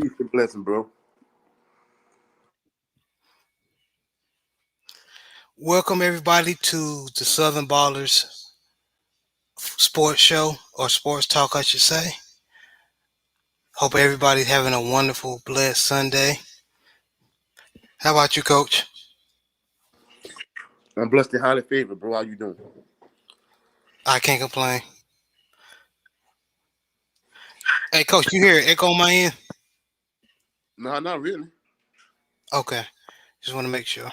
Peace and blessing, bro. Welcome everybody to the Southern Ballers Sports Show or Sports Talk, I should say. Hope everybody's having a wonderful, blessed Sunday. How about you, Coach? I'm blessed and highly favored, bro. How you doing? I can't complain. Hey, Coach, you hear it echo on my end? Nah, not really. Okay, just want to make sure.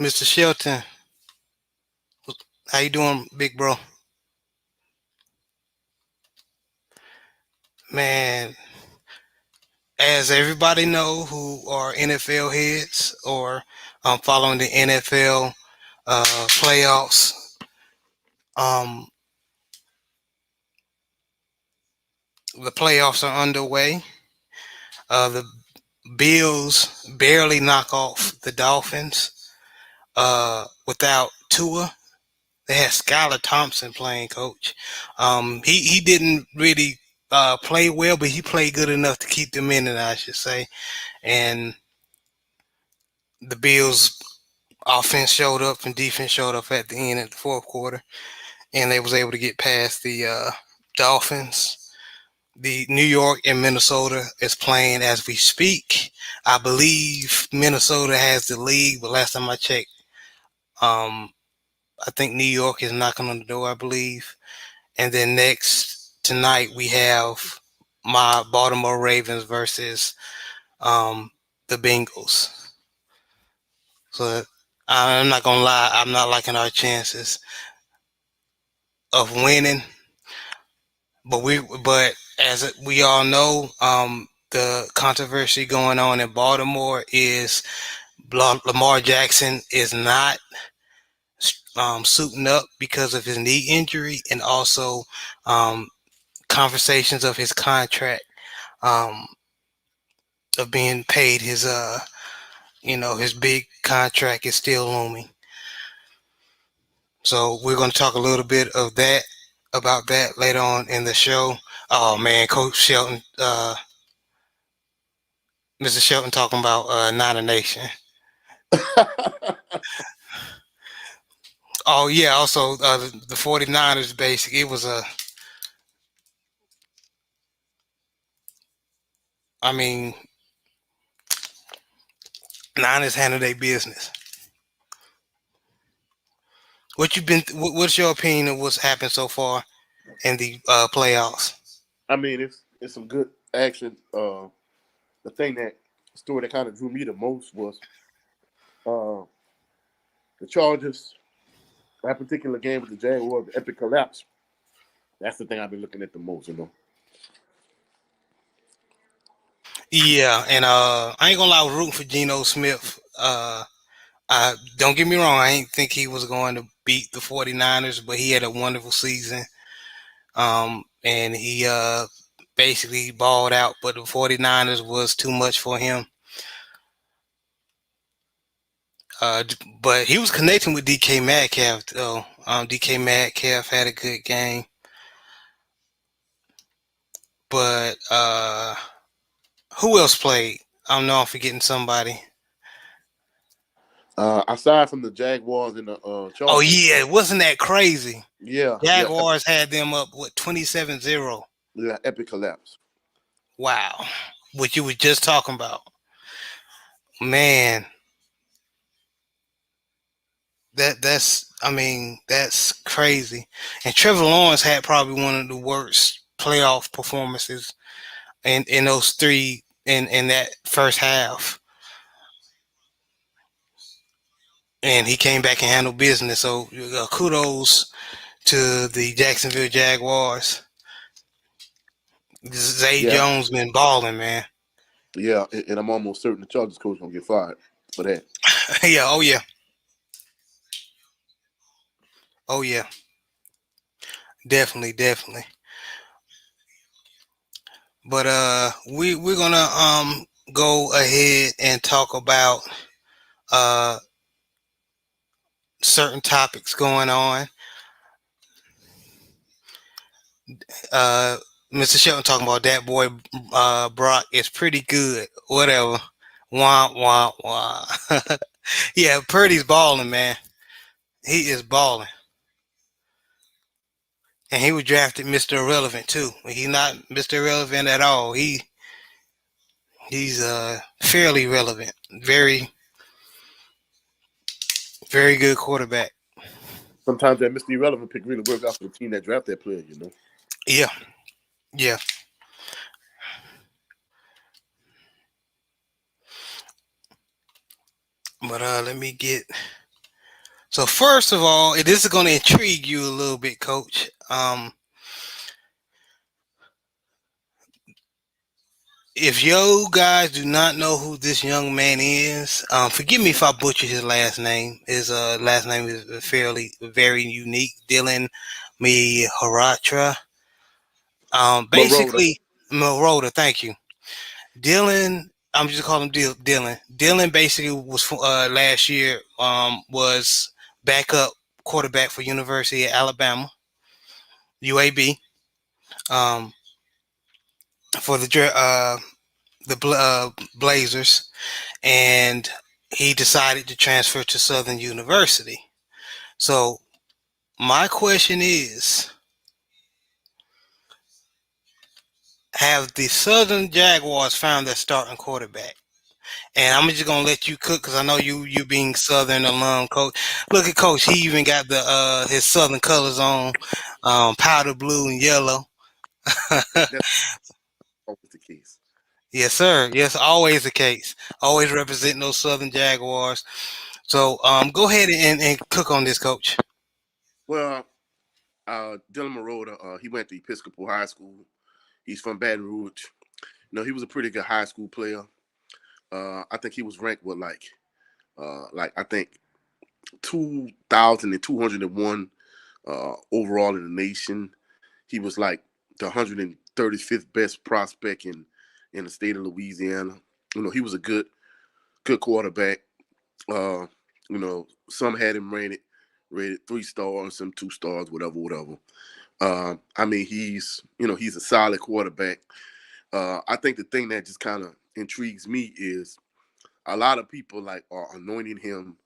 Mr. Shelton, how you doing, big bro? Man, as everybody know who are NFL heads or following the NFL playoffs, um, the playoffs are underway. The Bills barely knock off the Dolphins without Tua. They had Skylar Thompson playing coach. He didn't really play well, but he played good enough to keep them in it, I should say. And the Bills offense showed up and defense showed up at the end of the fourth quarter, and they was able to get past the Dolphins. The New York and Minnesota is playing as we speak. I believe Minnesota has the lead, but last time I checked, um, I think New York is knocking on the door, I believe. And then next tonight we have my Baltimore Ravens versus um, the Bengals. So I'm not gonna lie, I'm not liking our chances of winning. But as we all know, the controversy going on in Baltimore is Lamar Jackson is not suiting up because of his knee injury, and also um, conversations of his contract um, of being paid his big contract is still looming. So we're going to talk a little bit about that later on in the show. Oh man, Coach Shelton, Mr. Shelton talking about Niner Nation. Oh yeah, also the 49ers basically it was a I mean Niners handle their business. What's your opinion of what's happened so far in the playoffs? I mean, it's some good action. The thing that story that kind of drew me the most was uh, the Chargers. That particular game with the Jaguars, the epic collapse. That's the thing I've been looking at the most. Yeah, and I ain't gonna lie, I was rooting for Geno Smith. Don't get me wrong, I ain't think he was going to beat the 49ers, but he had a wonderful season. And he basically balled out, but the 49ers was too much for him. But he was connecting with DK Metcalf though. DK Metcalf had a good game, but who else played? I don't know. I'm forgetting somebody. Aside from the Jaguars and the Oh Chargers, yeah, wasn't that crazy? yeah, yeah, Jaguars had them up with 27-0. yeah, epic collapse. Wow. What you were just talking about. Man, that's crazy. And Trevor Lawrence had probably one of the worst playoff performances in those three in that first half. And he came back and handled business. So kudos to the Jacksonville Jaguars. Zay Yeah, Jones been balling, man. yeah, and I'm almost certain the Chargers coach gonna get fired for that. Yeah, oh yeah, oh yeah, definitely, definitely. But we're gonna go ahead and talk about uh certain topics going on. Mr. Shelton talking about that boy Brock is pretty good. Whatever. Wah wah wah. Yeah, Purdy's balling, man. He is balling, and he was drafted Mr. Irrelevant too. He's not Mr. Irrelevant at all. He's fairly relevant. Very very good quarterback. Sometimes that Mr. Irrelevant pick really work out for the team that draft that player. Yeah, yeah. But let me get. So first of all, this is going to intrigue you a little bit, Coach. If you guys do not know who this young man is, forgive me if I butcher his last name. His last name is fairly very unique. Dylan Miharatra. Maroda. Basically, Maroda. Thank you, Dylan. I'm just calling him Dylan. Dylan basically was last year was backup quarterback for University of Alabama, UAB, um, for the Blazers, and he decided to transfer to Southern University. So my question is, have the Southern Jaguars found their starting quarterback? And I'm just gonna let you cook because I know you being Southern alum, Coach. Look at Coach; he even got the his Southern colors on, powder blue and yellow. That's always the case. Yes, sir. Yes, always the case. Always representing those Southern Jaguars. So go ahead and cook on this, Coach. Well, Dylan Maroda, he went to Episcopal High School. He's from Baton Rouge. He was a pretty good high school player. I think he was ranked with like I think 2,201 overall in the nation. He was like the 135th best prospect in the state of Louisiana. He was a good quarterback. Uh, some had him rated 3 stars, some 2 stars, whatever. I mean, he's a solid quarterback. I think the thing that just kind of intrigues me is a lot of people like are anointing him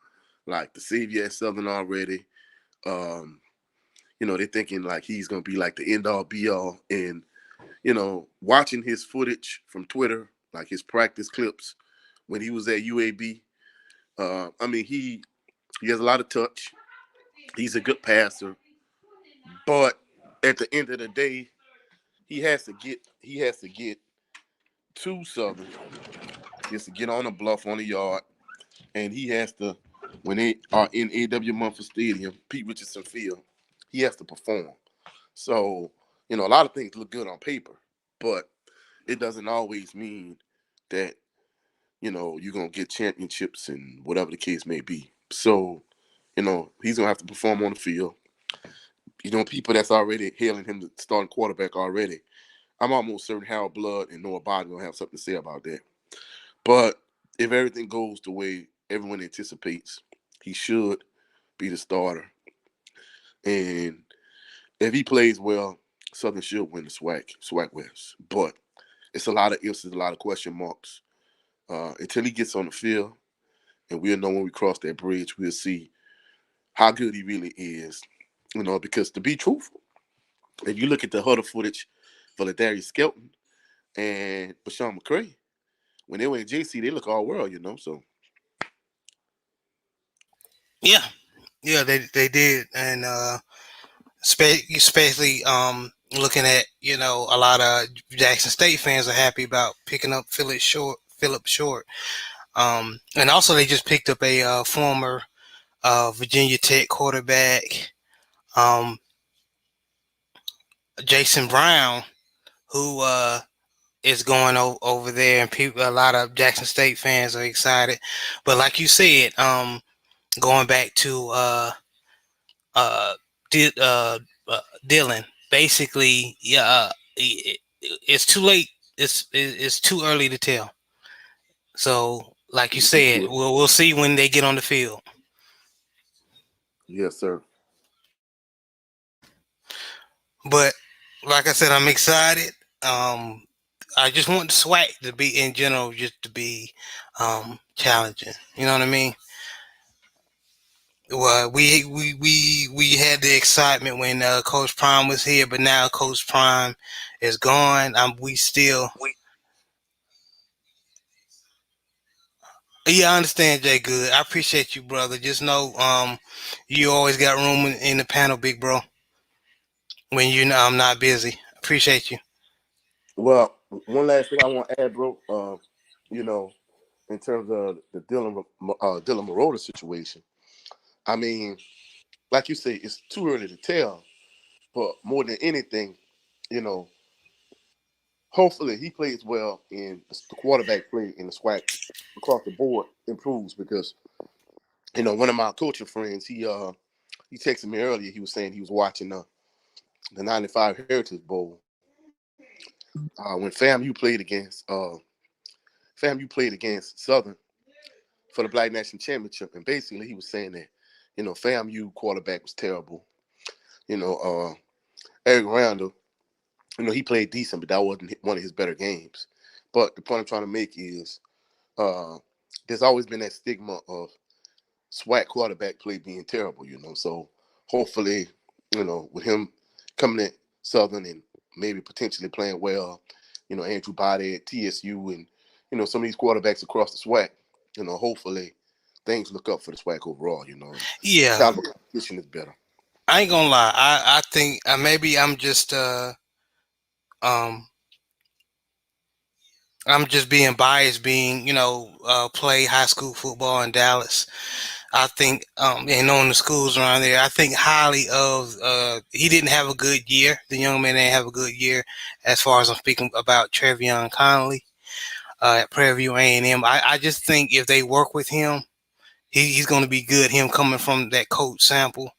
like the savior at Southern already. Um, they're thinking like he's gonna be like the end all be all. And watching his footage from Twitter, like his practice clips when he was at UAB. I mean, he has a lot of touch. He's a good passer, but at the end of the day, he has to get to Southern. He has to get on the bluff on the yard, and he has to when they are in A.W. Mumford Stadium, Pete Richardson Field, he has to perform. So a lot of things look good on paper, but it doesn't always mean that you're gonna get championships and whatever the case may be. So he's gonna have to perform on the field. People that's already hailing him the starting quarterback already. I'm almost certain Harold Blood and Noah Biden gonna have something to say about that. But if everything goes the way everyone anticipates, he should be the starter. And if he plays well, Southern should win the SWAC West. But it's a lot of ifs, and a lot of question marks. Until he gets on the field, and we'll know when we cross that bridge, we'll see how good he really is. Because to be truthful, if you look at the huddle footage for Ladarius Skelton and Bashawn McCray, when they were in JC, they look all world. So Yeah, yeah, they did, and especially looking at a lot of Jackson State fans are happy about picking up Philip Short, and also they just picked up a former Virginia Tech quarterback, um, Jason Brown, who is going over there, and a lot of Jackson State fans are excited. But like you said, going back to uh, Dylan, basically, yeah, it's too late. It's too early to tell. So, like you said, we'll see when they get on the field. yes, sir. But like I said, I'm excited. I just want the SWAC to be in general, just to be challenging. You know what I mean? Well, we had the excitement when Coach Prime was here, but now Coach Prime is gone. We still, yeah, I understand, Jay. Good, I appreciate you, brother. Just know, you always got room in the panel, big bro. When you know I'm not busy, appreciate you. Well, one last thing I want to add, bro. You know, in terms of the Dylan Marotta situation, I mean, like you say, it's too early to tell. But more than anything, you know, hopefully he plays well and the quarterback play in the SWAC across the board improves because one of my coaching friends he texted me earlier. He was saying he was watching the '95 Heritage Bowl when FAMU played against Southern for the Black National Championship, and basically he was saying that FAMU quarterback was terrible. Eric Randall, he played decent, but that wasn't one of his better games. But the point I'm trying to make is uh, there's always been that stigma of SWAC quarterback play being terrible. So hopefully, with him coming at Southern and maybe potentially playing well, Andrew Body at TSU and some of these quarterbacks across the SWAC, hopefully things look up for the SWAC overall. And the Yeah, caliber competition is better. I ain't gonna lie. I think maybe um I'm just being biased, being play high school football in Dallas. I think and knowing the schools around there, I think highly of. He didn't have a good year. The young man didn't have a good year, as far as I'm speaking about Trevion Connolly at Prairie View A&M. I just think if they work with him, he's going to be good. Him coming from that coach sample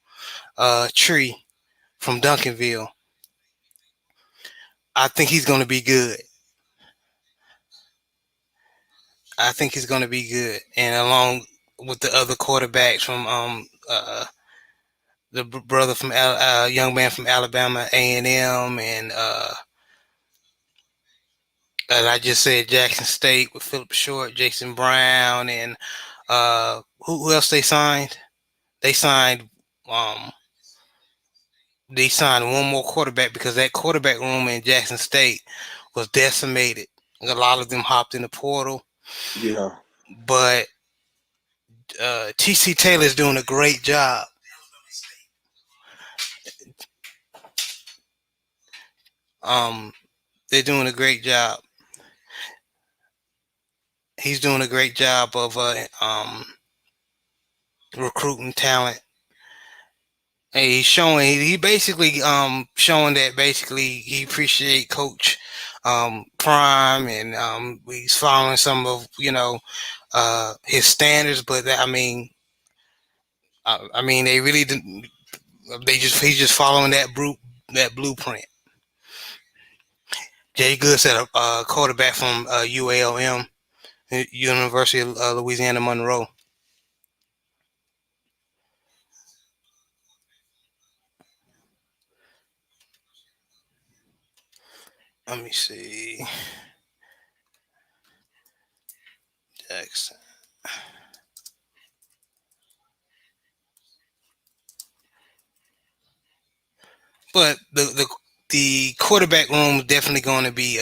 tree from Duncanville, I think he's going to be good. I think he's going to be good, and along with the other quarterbacks from the brother from young man from Alabama A&M, and I just said Jackson State with Philip Short, Jason Brown, and who else they signed? They signed um, they signed one more quarterback because that quarterback room in Jackson State was decimated. A lot of them hopped in the portal, Yeah, but TC Taylor's doing a great job. Um, they're doing a great job. He's doing a great job of recruiting talent. And he's showing he basically showing that basically he appreciate Coach Prime, and he's following some of his standards. But I mean they really didn't. He's just following that blueprint. Jay Good said a quarterback from UALM, University of Louisiana Monroe. Let me see. Jackson. But the quarterback room is definitely going to be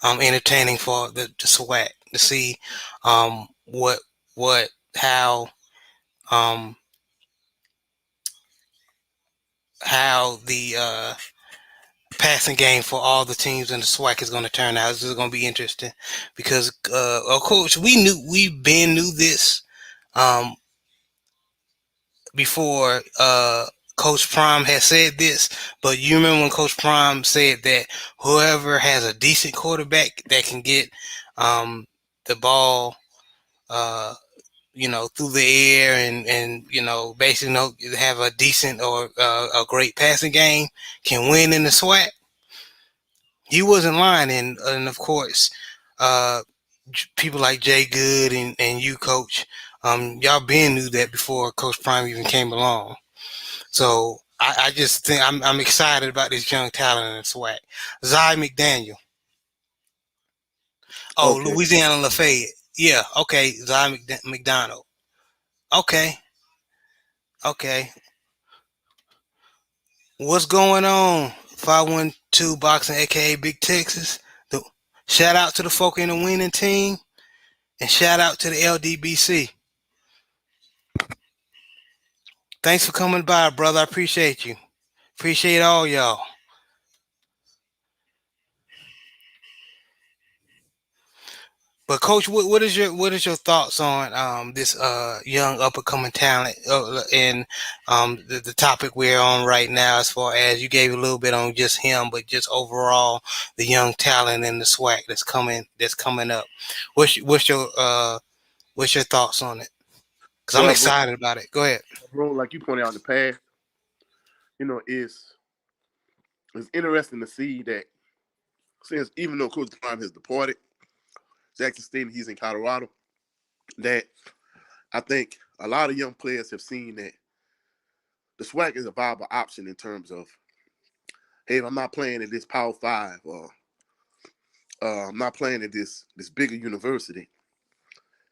entertaining for the SWAC to see what how um how the passing game for all the teams in the SWAC is going to turn out. This is going to be interesting because of course we knew this um before Coach Prime had said this, but you remember when Coach Prime said that whoever has a decent quarterback that can get the ball uh, through the air and basically have a decent or a great passing game can win in the SWAC. He wasn't lying, and of course, uh, people like Jay Good and you, Coach, y'all been knew that before Coach Prime even came along. So I just think I'm excited about this young talent and swag. Zy McDaniel. Oh, Okay. Louisiana Lafayette. Yeah, okay. McDonald. Okay, okay. What's going on? 512 Boxing, aka Big Texas. The, shout out to the folk in the winning team, and shout out to the LDBC. Thanks for coming by, brother. I appreciate you. Appreciate all y'all. But coach, what is your thoughts on this young up and coming talent and the topic we're on right now? As far as you gave a little bit on just him, but just overall the young talent and the swag that's coming up. What's your thoughts on it? Because I'm Well, excited about it. Go ahead. bro, like you pointed out in the past, it's interesting to see that since even though Coach Prime has departed, Jackson State, he's in Colorado, that I think a lot of young players have seen that the swag is a viable option in terms of, hey, if I'm not playing at this Power Five or I'm not playing at this bigger university,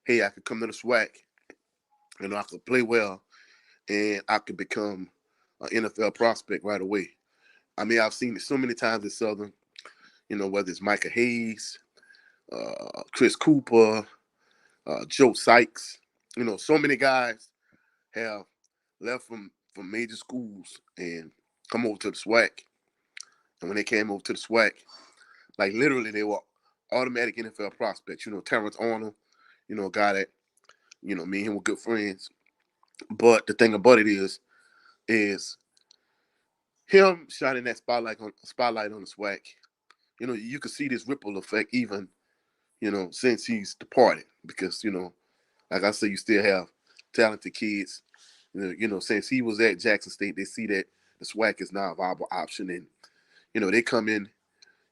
hey, I could come to the swag, I could play well, and I could become an NFL prospect right away. I mean, I've seen it so many times at Southern, whether it's Micah Hayes, Chris Cooper, Joe Sykes, so many guys have left from major schools and come over to the SWAC. And when they came over to the SWAC, like literally they were automatic NFL prospects. Terrence Arnold, a guy that, me and him were good friends. But the thing about it is him shining that spotlight on the SWAC. You could see this ripple effect even, since he's departed. Because, like I said, you still have talented kids. Since he was at Jackson State, they see that the SWAC is now a viable option. And, they come in,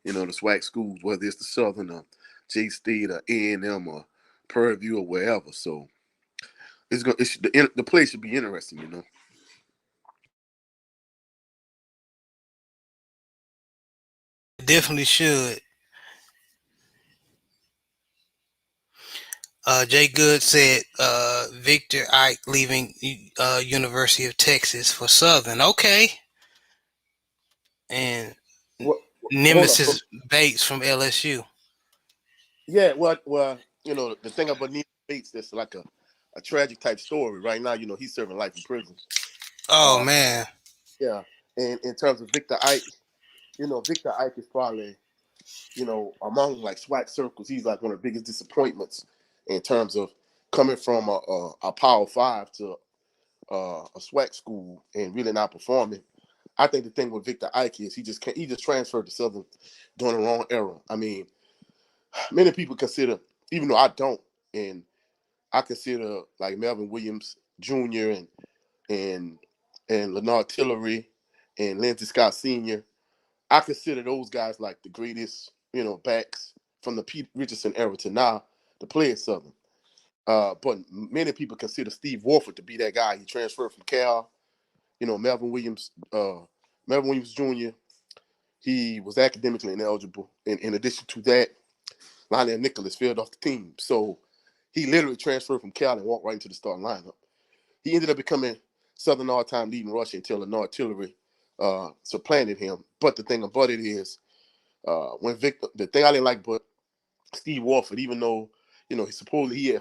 the SWAC schools, whether it's the Southern or J State or A&M or Prairie View or wherever. So the play should be interesting. Definitely should. Jay Good said Victor Ike leaving University of Texas for Southern. Okay, and What, hold up. Nemesis Bates from LSU. Yeah, well, the thing about Neil Bates, that's like a tragic type story. Right now, he's serving life in prison. Oh Uh, man, yeah. And in terms of Victor Ike, Victor Ike is probably, among like SWAC circles, he's like one of the biggest disappointments in terms of coming from a Power Five to a SWAC school and really not performing. I think the thing with Victor Ike is he just transferred to Southern during the wrong era. I mean, many people consider, even though I don't, and I consider like Melvin Williams Jr. and and Lenard Tillery and Lindsey Scott Sr. I consider those guys like the greatest, backs from the Pete Richardson era to now to play at Southern. But many people consider Steve Warford to be that guy. He transferred from Cal. Melvin Williams Jr. He was academically ineligible. In addition to that, Lionel Nicholas failed off the team. So he literally transferred from Cal and walked right into the starting lineup. He ended up becoming Southern all-time leading rusher until Lenard Tillery supplanted him. But the thing about it is, when Victor, the thing I didn't like, but Steve Warford, even though he had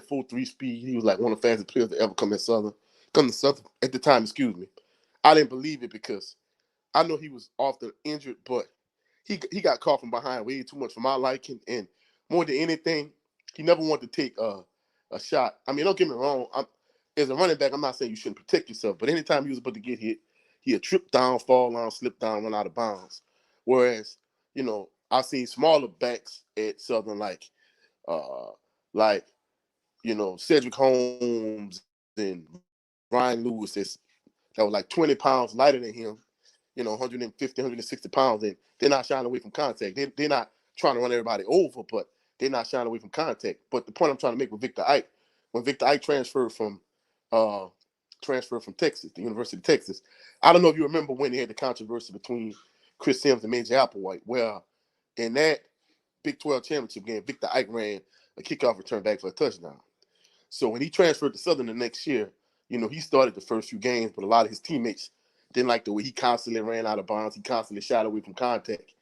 4.3 speed, he was like one of the fastest players to ever come to Southern at the time. Excuse me. I didn't believe it because I know he was often injured, but he got caught from behind way too much for my liking. And more than anything, he never wanted to take a shot. I mean, don't get me wrong. As a running back, I'm not saying you shouldn't protect yourself, but anytime he was about to get hit, he'd trip down, fall down, slip down, run out of bounds. Whereas, I've seen smaller backs at Southern uh, like Cedric Holmes and Ryan Lewis that was like 20 pounds lighter than him, 150, 160 pounds, and they're not shying away from contact. They're not trying to run everybody over, but they're not shying away from contact. But the point I'm trying to make with Victor Ike, when Victor Ike transferred from uh, transferred from Texas, the University of Texas. I don't know if you remember when they had the controversy between Chris Sims and Major Applewhite. Well, in that Big 12 championship game, Victor Ike ran a kickoff return back for a touchdown. So when he transferred to Southern the next year, he started the first few games, but a lot of his teammates didn't like the way he constantly ran out of bounds. He constantly shot away from contact.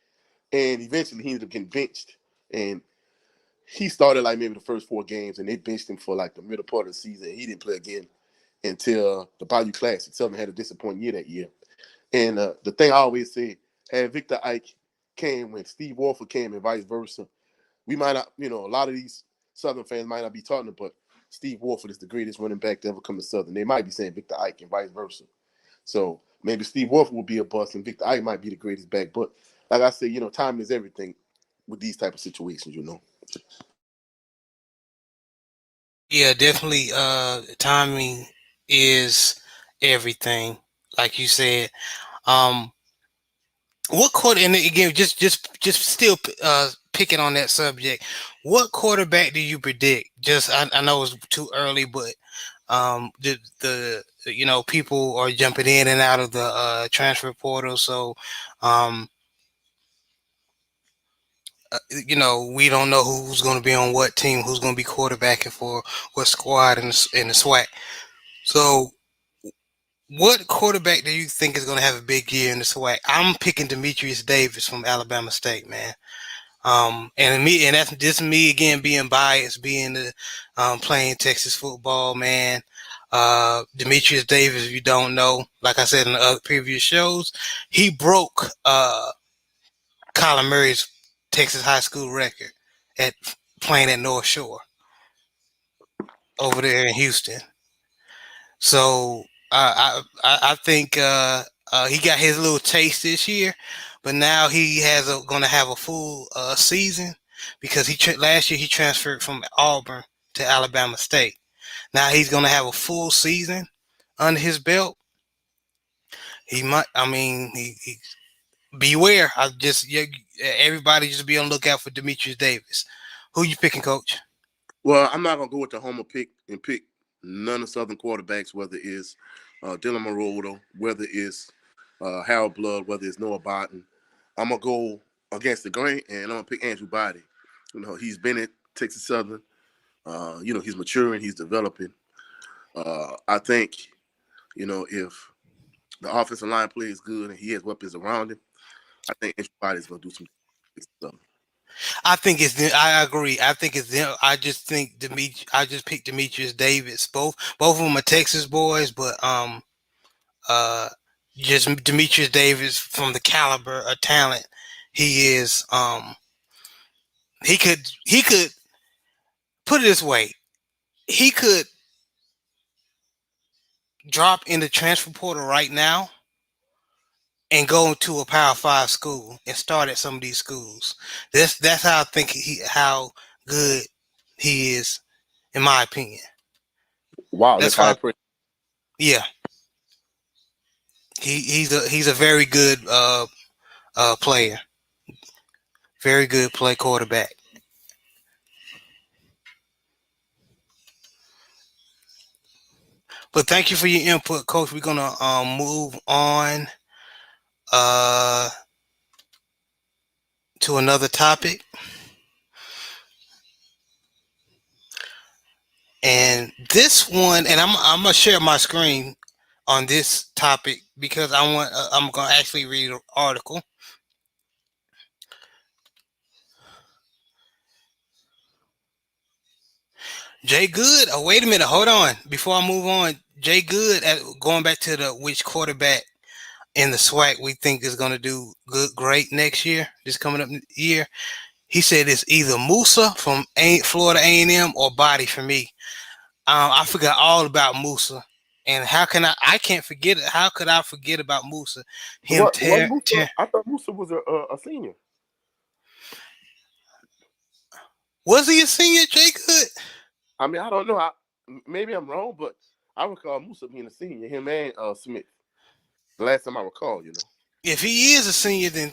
And eventually he ended up getting benched. And he started like maybe the first 4 games, and they benched him for like the middle part of the season. He didn't play again until the Bayou Classic. Southern had a disappointing year that year. And the thing I always say, had Victor Ike came when Steve Warford came and vice versa, we might not, a lot of these Southern fans might not be talking, but Steve Warford is the greatest running back to ever come to Southern. They might be saying Victor Ike and vice versa. So maybe Steve Warford will be a bust and Victor Ike might be the greatest back. But like I say, time is everything with these type of situations. Yeah, definitely. Timing is everything, like you said. Um, what quarter? And again, just still picking on that subject. What quarterback do you predict? I know it's too early, but the people are jumping in and out of the transfer portal, so um, we don't know who's going to be on what team, who's going to be quarterbacking for what squad in the SWAC. So, what quarterback do you think is going to have a big year in the SWAC? I'm picking Demetrius Davis from Alabama State, man. And that's just me again being biased, being the playing Texas football, man. Demetrius Davis, if you don't know, like I said in the other previous shows, he broke Kyler Murray's Texas high school record at playing at North Shore over there in Houston. So I think he got his little taste this year, but now he going to have a full season because last year he transferred from Auburn to Alabama State. Now he's going to have a full season under his belt. He might. I mean, he beware. Everybody just be on the lookout for Demetrius Davis. Who you picking, Coach? Well, I'm not gonna go with the homer pick and pick none of Southern quarterbacks, whether it's Dylan Morodo, whether it's Harold Blood, whether it's Noah Barton. I'm gonna go against the grain, and I'm gonna pick Andrew Body. He's been at Texas Southern. He's maturing, he's developing. I think, if the offensive line plays good and he has weapons around him, I think Andrew Body is gonna do some stuff. I think it's them. I agree. I think it's them. I just think I just picked Demetrius Davis. Both of them are Texas boys, but uh, just Demetrius Davis from the caliber of talent he is. He could put it this way. He could drop in the transfer portal right now and go to a Power 5 school and start at some of these schools. That's how I think how good he is, in my opinion. Wow, that's That's high why, praise. yeah, he's a very good player, very good play quarterback. But thank you for your input, Coach. We're gonna move on uh, to another topic. And this one, and I'm gonna share my screen on this topic because I'm gonna actually read an article. Jay Good. Oh, wait a minute. Hold on. Before I move on, Jay Good. Going back to the which quarterback in the SWAC we think is gonna do great next year, this coming up year. He said it's either Musa from Florida A&M or Body for me. I forgot all about Musa. And how can I can't forget it. How could I forget about Musa? Him What was Musa? I thought Musa was a senior. Was he a senior, Jay Good? I mean, I don't know. Maybe I'm wrong, but I recall Musa being a senior. Him and Smith. The last time I recall. If he is a senior, then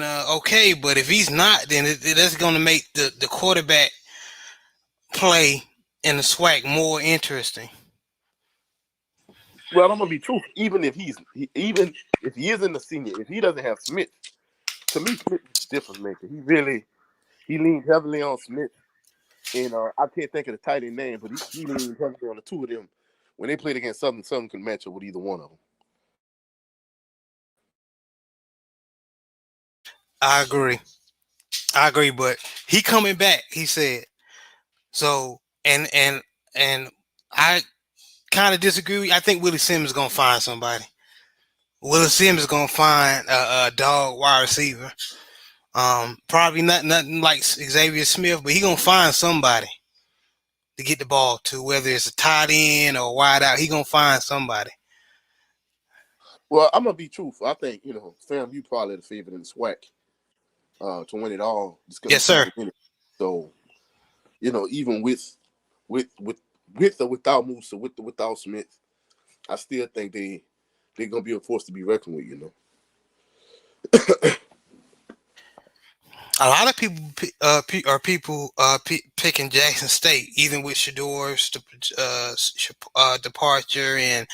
okay. But if he's not, then that's going to make the quarterback play in the SWAC more interesting? Well, I'm gonna be truthful. Even if he is in the senior, if he doesn't have Smith, to me Smith is a difference maker. He leans heavily on Smith, and I can't think of the tight end name, but he leans heavily on the two of them. When they played against Southern, Southern could match up with either one of them. I agree. I agree, but he coming back. He said so, and I kind of disagree. I think Willie Simmons is gonna find somebody. Willie Simmons is gonna find a dog wide receiver. Probably nothing like Xavier Smith, but he gonna find somebody to get the ball to, whether it's a tight end or wide out. He gonna find somebody. Well, I'm gonna be truthful. I think Sam, you probably the favorite in the SWAC to win it all, just because Yes, of sir. people in it. So even with or without Musa, with or without Smith, I still think they're gonna be a force to be reckoned with. A lot of people picking Jackson State, even with Shador's departure, and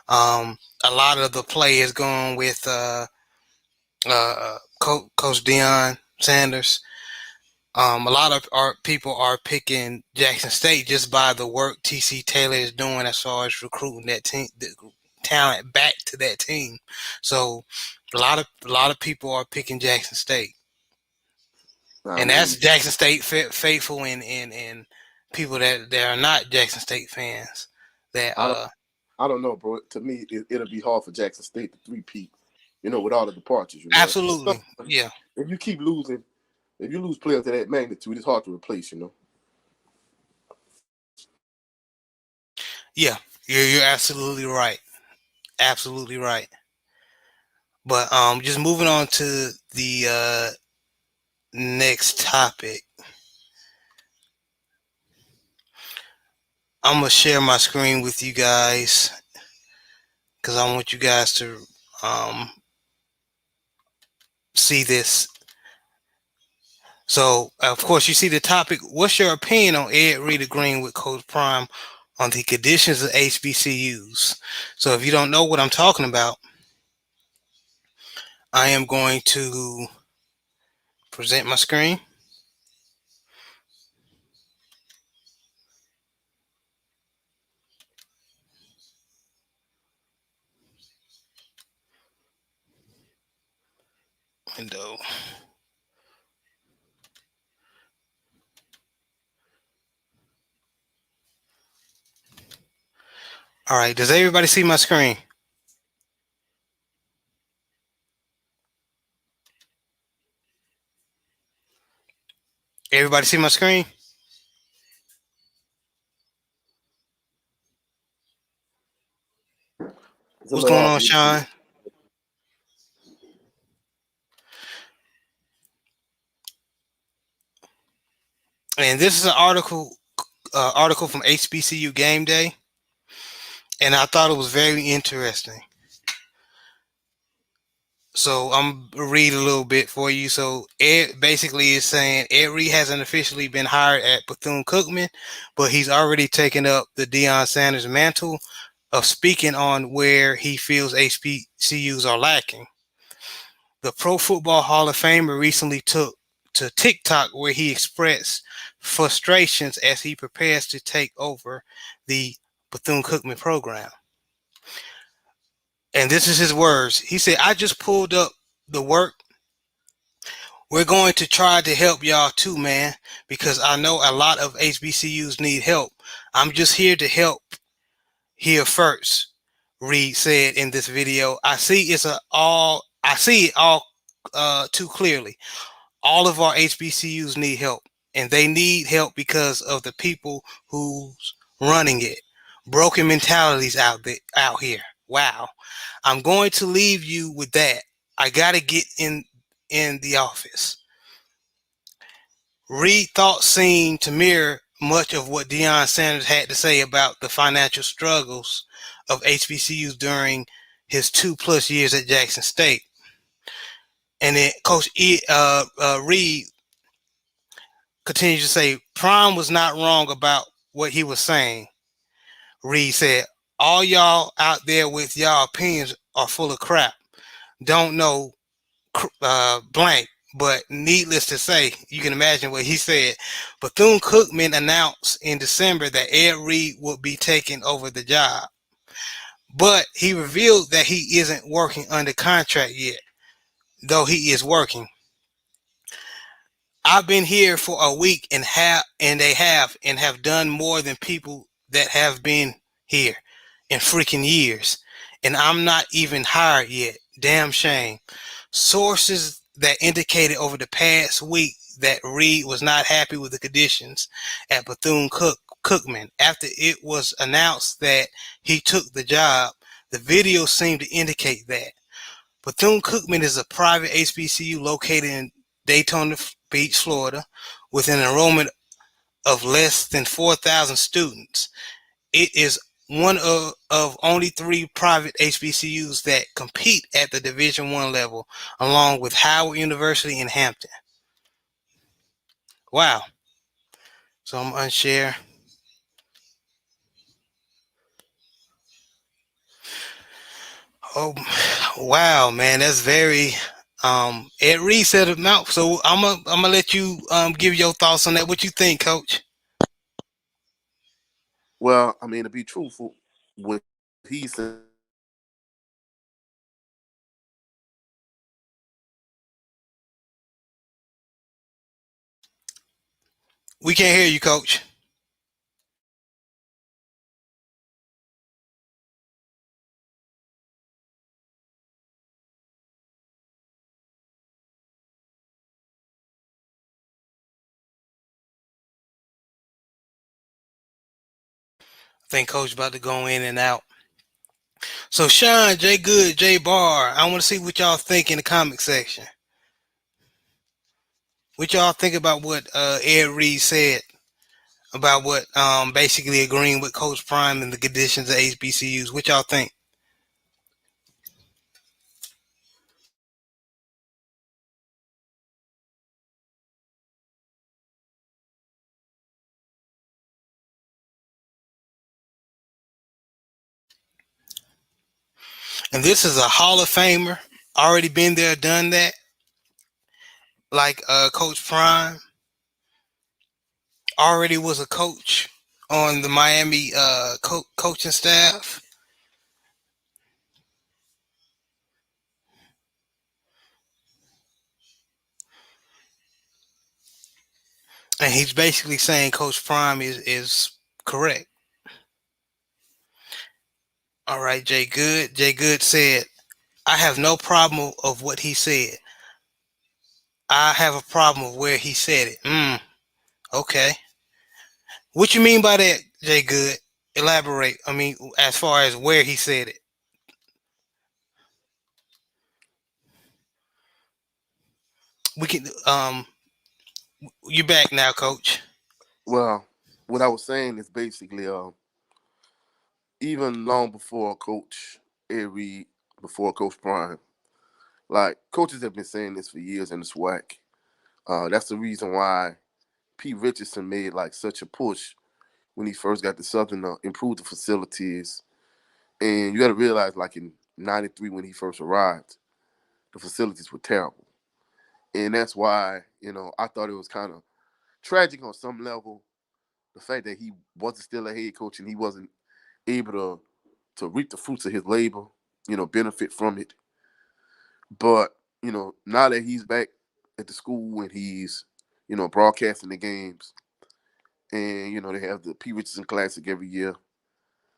a lot of the players going with Coach Deion Sanders. A lot of people are picking Jackson State just by the work TC Taylor is doing as far as recruiting that team, the talent back to that team. So a lot of people are picking Jackson State. I And that's mean, Jackson State faithful and people that are not Jackson State fans. That I don't know, bro. To me, it'll be hard for Jackson State to three-peat, with all the departures. absolutely, yeah, If you keep losing, if you lose players of that magnitude, it's hard to replace. yeah. You're absolutely right, absolutely right. But just moving on to the next topic. I'm gonna share my screen with you guys because I want you guys to see this. So, of course, you see the topic. What's your opinion on Ed Reed agreeing with Coach Prime on the conditions of HBCUs? So, if you don't know what I'm talking about, I am going to present my screen. Window. All right. Does everybody see my screen? Everybody see my screen? It's a What's little going hard on, for me to see Sean? it. And this is an article from HBCU Game Day, and I thought it was very interesting. So I'm gonna read a little bit for you. So Ed basically is saying Ed Reed hasn't officially been hired at Bethune-Cookman, but he's already taken up the Deion Sanders mantle of speaking on where he feels HBCUs are lacking. The Pro Football Hall of Famer recently took to TikTok where he expressed frustrations as he prepares to take over the Bethune-Cookman program. And this is his words. He said, I just pulled up the work. We're going to try to help y'all too, man, because I know a lot of HBCUs need help. I'm just here to help here first, Reed said in this video. I see it all too clearly. All of our HBCUs need help, and they need help because of the people who's running it. Broken mentalities out here. Wow. I'm going to leave you with that. I gotta get in the office. Reed thoughts seemed to mirror much of what Deion Sanders had to say about the financial struggles of HBCUs during his 2+ years at Jackson State. And then Reed continues to say, Prime was not wrong about what he was saying. Reed said, all y'all out there with y'all opinions are full of crap. Don't know blank. But needless to say, you can imagine what he said. Bethune-Cookman announced in December that Ed Reed would be taking over the job. But he revealed that he isn't working under contract yet, though he is working. I've been here for a week and they have done more than people that have been here in freaking years. And I'm not even hired yet. Damn shame. Sources that indicated over the past week that Reed was not happy with the conditions at Bethune-Cookman after it was announced that he took the job. The video seemed to indicate that. Bethune-Cookman is a private HBCU located in Daytona Beach, Florida, with an enrollment of less than 4,000 students. It is one of only three private HBCUs that compete at the Division I level, along with Howard University in Hampton. Wow. So I'm unshare. Oh, wow, man, that's very. Ed Reed said it out. So I'm gonna let you give your thoughts on that. What you think, Coach? Well, I mean, to be truthful, what he's saying is basically We can't hear you, Coach. I think Coach about to go in and out. So Sean, Jay Good, Jay Barr, I want to see what y'all think in the comment section. What y'all think about what Ed Reed said about what basically agreeing with Coach Prime and the conditions of HBCUs? What y'all think? And this is a Hall of Famer, already been there, done that, like Coach Prime, already was a coach on the Miami coaching staff. And he's basically saying Coach Prime is correct. All right, Jay Good. Jay Good said, I have no problem of what he said. I have a problem of where he said it. Okay. What you mean by that, Jay Good? Elaborate. I mean, as far as where he said it. We can you back now, coach. well, what I was saying is basically even long before Coach Ed Reed, before Coach Prime, like coaches have been saying this for years in the SWAC. That's the reason why Pete Richardson made like such a push when he first got to Southern to improve the facilities. And you got to realize, like in '93 when he first arrived, the facilities were terrible, and that's why I thought it was kind of tragic on some level the fact that he wasn't still a head coach and he wasn't able to reap the fruits of his labor, benefit from it. But now that he's back at the school and he's broadcasting the games, and they have the P. Richardson Classic every year,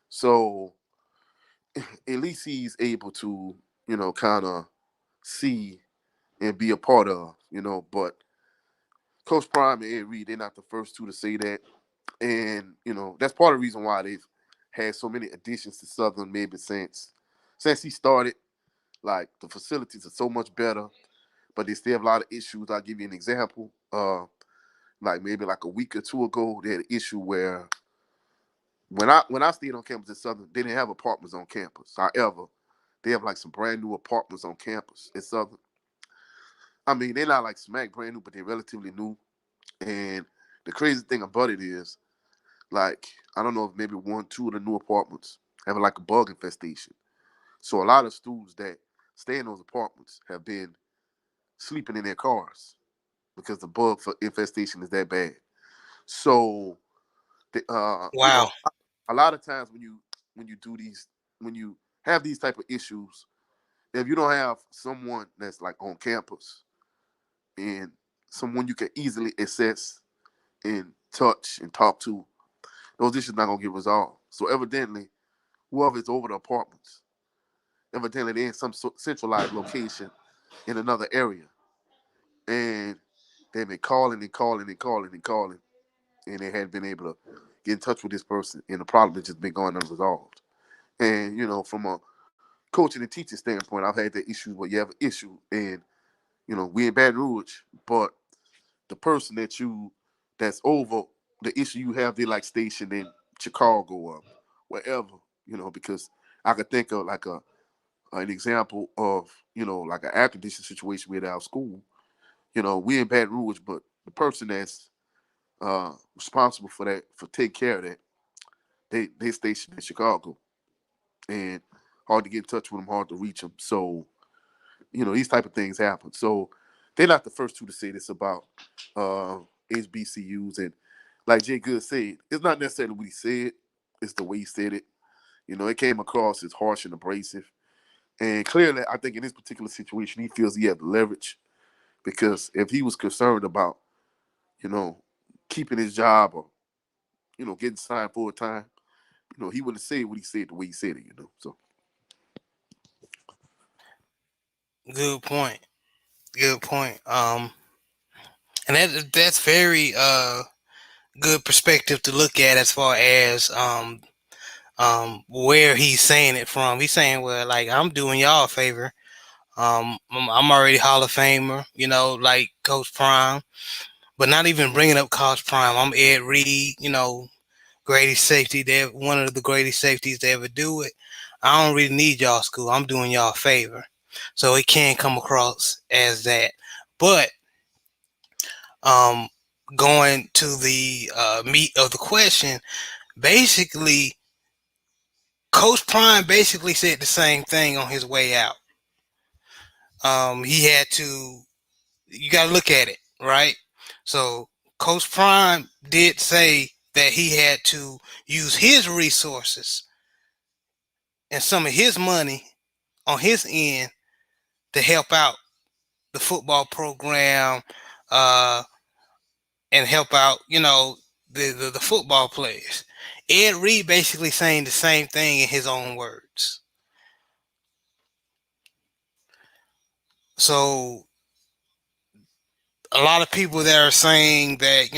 so at least he's able to kind of see and be a part of, But Coach Prime and Ed Reed, they're not the first two to say that, and that's part of the reason why they've had so many additions to Southern maybe since he started. Like the facilities are so much better, but they still have a lot of issues. I'll give you an example. Like maybe like a week or two ago, they had an issue where when I stayed on campus at Southern, they didn't have apartments on campus. However, they have like some brand new apartments on campus at Southern. I mean, they're not like smack brand new, but they're relatively new. And The crazy thing about it is, like, I don't know if maybe one, two of the new apartments have like a bug infestation. So a lot of students that stay in those apartments have been sleeping in their cars because the bug infestation is that bad. So, Wow. a lot of times when you do these when you have these type of issues, if you don't have someone that's like on campus and someone you can easily access and touch and talk to, those issues not gonna get resolved. So evidently, whoever's over the apartments, evidently they're in some centralized location in another area, and they've been calling and calling and calling and calling, and they hadn't been able to get in touch with this person, and the problem has just been going unresolved. And from a coaching and teaching standpoint, I've had that issue where you have an issue, and we in Baton Rouge, but the person that's over the issue you have, they like stationed in Chicago or wherever, because I could think of like an example of like an air conditioning situation we had at our school. We in Baton Rouge, but the person that's responsible for that, for taking care of that, they stationed in Chicago, and hard to get in touch with them, hard to reach them. So these type of things happen. So they're not the first two to say this about uh, HBCUs. And like Jay Good said, it's not necessarily what he said; it's the way he said it. It came across as harsh and abrasive. And clearly, I think in this particular situation, he feels he had the leverage because if he was concerned about, you know, keeping his job or, getting signed full time, he wouldn't say what he said the way he said it. So Good point. Good point. And that's very good perspective to look at as far as where he's saying it from. He's saying, well, like, I'm doing y'all a favor. I'm already Hall of Famer, like Coach Prime, but not even bringing up Coach Prime. I'm Ed Reed, greatest safety. They're one of the greatest safeties to ever do it. I don't really need y'all school. I'm doing y'all a favor. So it can come across as that. But um, going to the meat of the question, basically, Coach Prime basically said the same thing on his way out. He had to, you got to look at it, right? So Coach Prime did say that he had to use his resources and some of his money on his end to help out the football program uh, and help out, the football players. Ed Reed basically saying the same thing in his own words. So a lot of people that are saying that,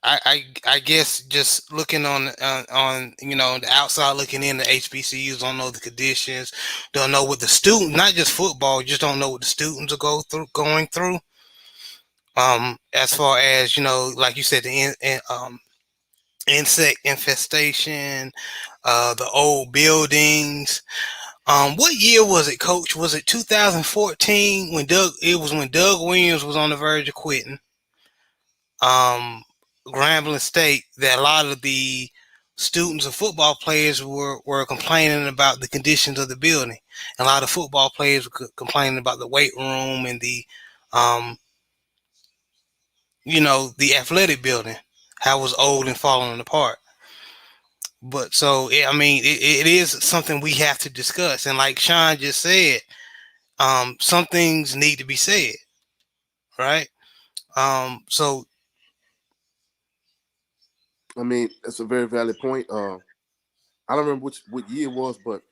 I guess just looking on the outside looking in, the HBCUs don't know the conditions, don't know what the student, not just football, just don't know what the students are going through. As far as like you said, insect infestation, the old buildings. What year was it, Coach? Was it 2014 when Doug? It was when Doug Williams was on the verge of quitting. Um, Grambling State, that a lot of the students and football players were complaining about the conditions of the building. A lot of football players were complaining about the weight room and um, the athletic building, how it was old and falling apart. But so, it is something we have to discuss. And like Sean just said, some things need to be said, right? So I mean, that's a very valid point. I don't remember what year it was, but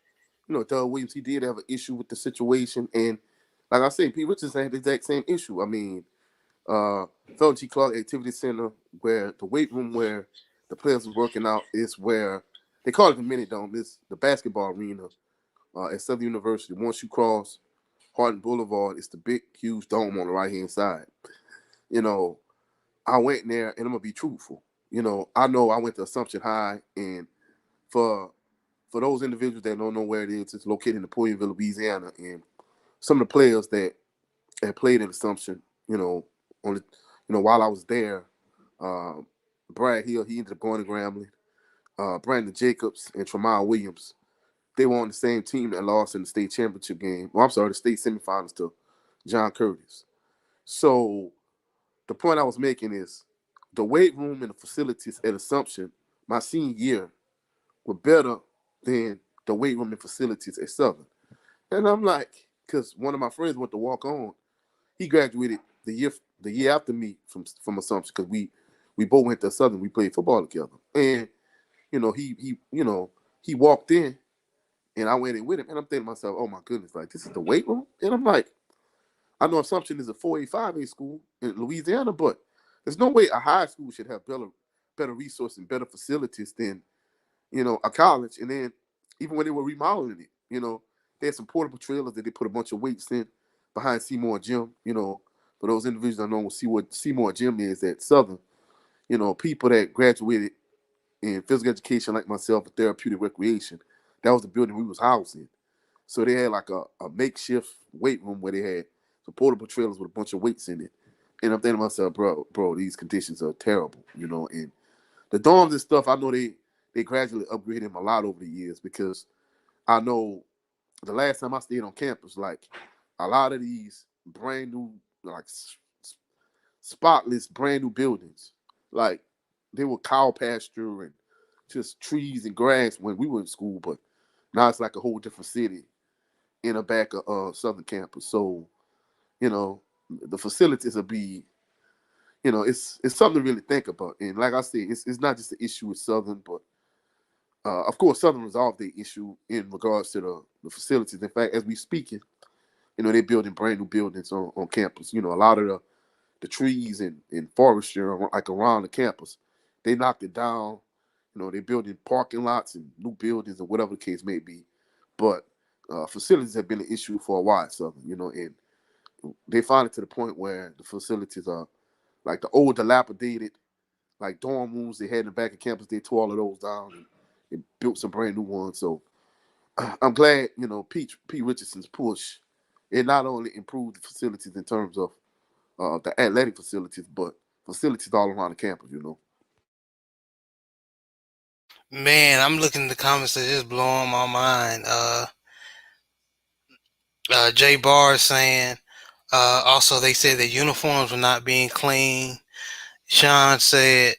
Doug Williams, he did have an issue with the situation, and like I said, Pete Richardson had the exact same issue. I mean, Felton G. Clark Activity Center, where the weight room where the players was working out, is where they call it the mini dome. It's the basketball arena at Southern University. Once you cross Hardin Boulevard, it's the big, huge dome on the right hand side. You know, I went there, and I'm gonna be truthful. I know I went to Assumption High, and for for those individuals that don't know where it is, it's located in Napoleonville, Louisiana, and some of the players that had played in Assumption, you know, on the, while I was there, um, Brad Hill, he ended up going to Grambling. Brandon Jacobs and Tramon Williams, they were on the same team that lost in the state championship game. Well, I'm sorry, the state semifinals to John Curtis. So the point I was making is the weight room and the facilities at Assumption my senior year were better than the weight room and facilities at Southern. And I'm like, because one of my friends went to walk on, he graduated the year after me from Assumption because we both went to Southern. We played football together, and he walked in, and I went in with him, and I'm thinking to myself, oh my goodness, like this is the weight room, and I'm like, I know Assumption is a 485 school in Louisiana, but there's no way a high school should have better resources and better facilities than a college. And then even when they were remodeling it, they had some portable trailers that they put a bunch of weights in behind Seymour Gym. For those individuals that know what Seymour Gym is at Southern, people that graduated in physical education like myself, and therapeutic recreation, that was the building we was housed in. So they had like a makeshift weight room where they had some portable trailers with a bunch of weights in it. And I'm thinking to myself, bro, these conditions are terrible, and the dorms and stuff, I know they gradually upgraded them a lot over the years because I know the last time I stayed on campus, like a lot of these brand new, like spotless, brand new buildings, like they were cow pasture and just trees and grass when we were in school, but now it's like a whole different city in the back of Southern campus. So, you know, the facilities will be, it's something to really think about. And like I said, it's not just an issue with Southern, but of course, Southern resolved the issue in regards to the facilities. In fact, as we speaking, they're building brand new buildings on campus. A lot of the trees and forestry like around the campus, they knocked it down. They're building parking lots and new buildings or whatever the case may be. But facilities have been an issue for a while, Southern, and they find it to the point where the facilities are like the old dilapidated, like dorm rooms they had in the back of campus. They tore all of those down and built some brand new ones. So I'm glad, Pete Richardson's push. It not only improved the facilities in terms of the athletic facilities, but facilities all around the campus. Man, I'm looking at the comments that just blowing my mind. Jay Barr is saying, also they said the uniforms were not being clean. Sean said,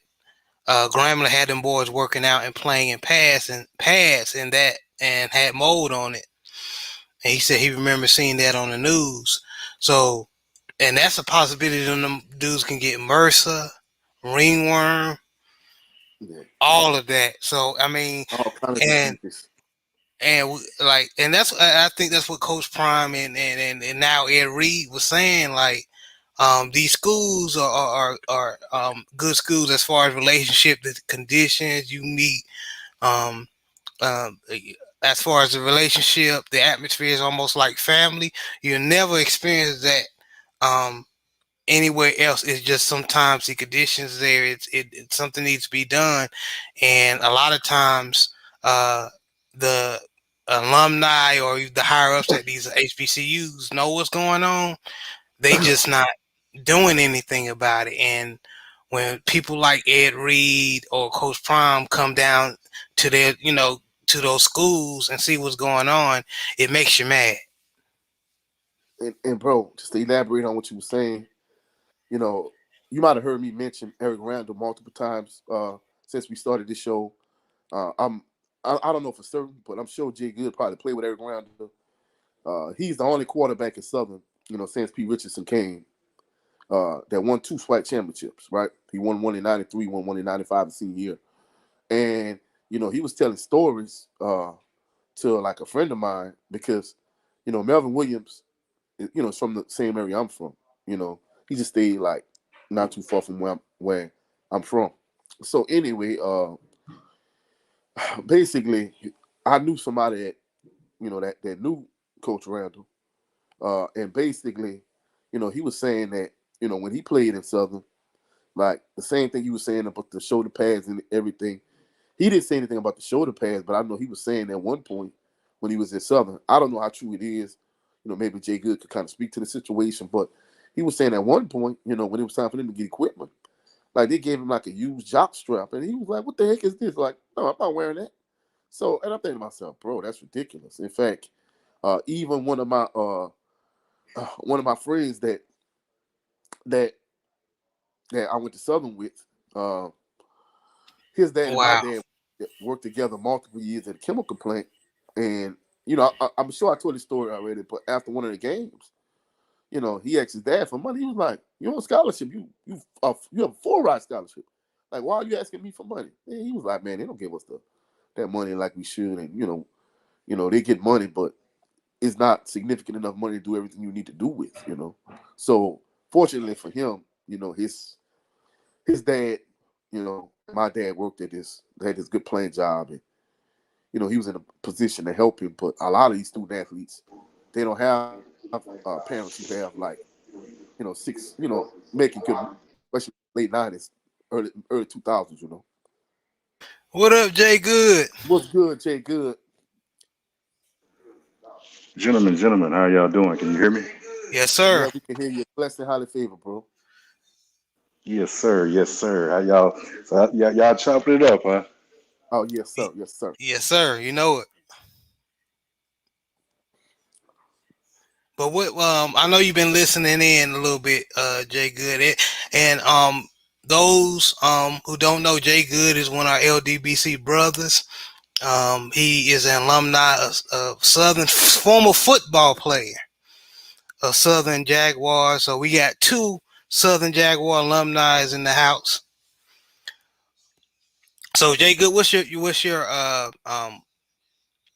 Grambling had them boys working out and playing in pads and that and had mold on it. And he said he remembers seeing that on the news. So, and that's a possibility them dudes can get MRSA, ringworm, Yeah, all of that. So, I mean, all kind of and diseases. and that's I think that's what Coach Prime and now Ed Reed was saying. Like, these schools are good schools as far as relationship, the conditions you meet. Um, um, as far as the relationship, the atmosphere is almost like family. You never experience that anywhere else. It's just sometimes the conditions there. Something needs to be done, and a lot of times the alumni or the higher ups at these HBCUs know what's going on. They just not doing anything about it. And when people like Ed Reed or Coach Prime come down to their, to those schools and see what's going on, it makes you mad. And bro, just to elaborate on what you were saying, you know, you might have heard me mention Eric Randall multiple times since we started this show. I don't know for certain, but I'm sure Jay Good probably played with Eric Randall. He's the only quarterback in Southern, since Pete Richardson came, that won 2 SWAC championships, right? He won one in 93, won one in 95 the senior year. And, he was telling stories to like a friend of mine because, Melvin Williams, is from the same area I'm from. You know, he just stayed like not too far from where I'm from. So anyway, basically, I knew somebody that knew Coach Randall, and basically, he was saying that when he played in Southern, like the same thing he was saying about the shoulder pads and everything. He didn't say anything about the shoulder pads, but I know he was saying at one point when he was in Southern. I don't know how true it is. Maybe Jay Good could kind of speak to the situation, but he was saying at one point, when it was time for them to get equipment, like they gave him like a used jock strap, and he was like, "What the heck is this?" Like, no, I'm not wearing that. So, and I'm thinking to myself, bro, that's ridiculous. In fact, even one of my friends that that I went to Southern with, uh, his dad and my Wow. dad worked together multiple years at a chemical plant, and I'm sure I told this story already, but after one of the games, he asked his dad for money. He was like, "You on scholarship? You have a full ride scholarship. Like, why are you asking me for money?" And he was like, "Man, they don't give us that money like we should, and they get money, but it's not significant enough money to do everything you need to do with. So fortunately for him, his dad, and my dad worked had this good playing job, and he was in a position to help him. But a lot of these student athletes, they don't have parents who have like six, making good money, especially late '90s, early 2000s. What up, Jay Good? What's good, Jay? Good. Gentlemen, how y'all doing? Can you hear me? Yes, Yeah, sir. we can hear you. Blessed and highly favored, bro. Yes, sir. Yes, sir. How y'all? So y'all chopping it up, huh? Oh yes, Y- sir. Yes, sir. Yes, sir. You know it. But what I know you've been listening in a little bit, Jay Good. And those who don't know, Jay Good is one of our LDBC brothers. He is an alumni of Southern, former football player of Southern Jaguars. So we got two Southern Jaguar alumni in the house. So Jay Good, what's your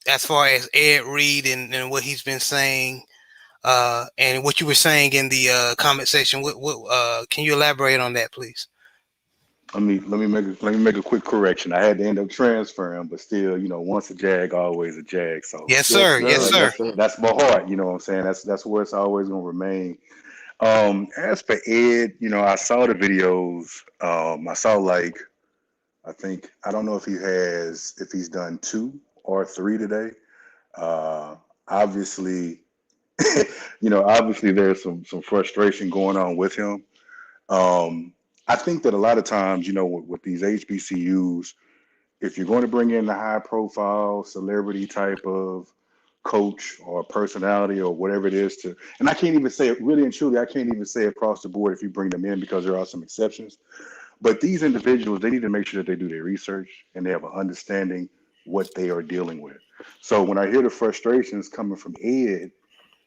as far as Ed Reed and what he's been saying, and what you were saying in the comment section? What can you elaborate on that, please? Let me make a quick correction. I had to end up transferring, but still, once a Jag, always a Jag. So Yes, Yes, sir. Yes, sir. that, sir. Yes, that's sir. that's my heart. You know what I'm saying? That's where it's always gonna remain. As for Ed, I saw the videos. I saw like I don't know if he's done two or three today. Obviously, obviously there's some frustration going on with him. Um, I think that a lot of times, with these HBCUs, if you're going to bring in the high profile celebrity type of coach or personality or whatever it is and I can't even say it really and truly, I can't even say across the board if you bring them in because there are some exceptions. But these individuals, they need to make sure that they do their research and they have an understanding what they are dealing with. So when I hear the frustrations coming from Ed,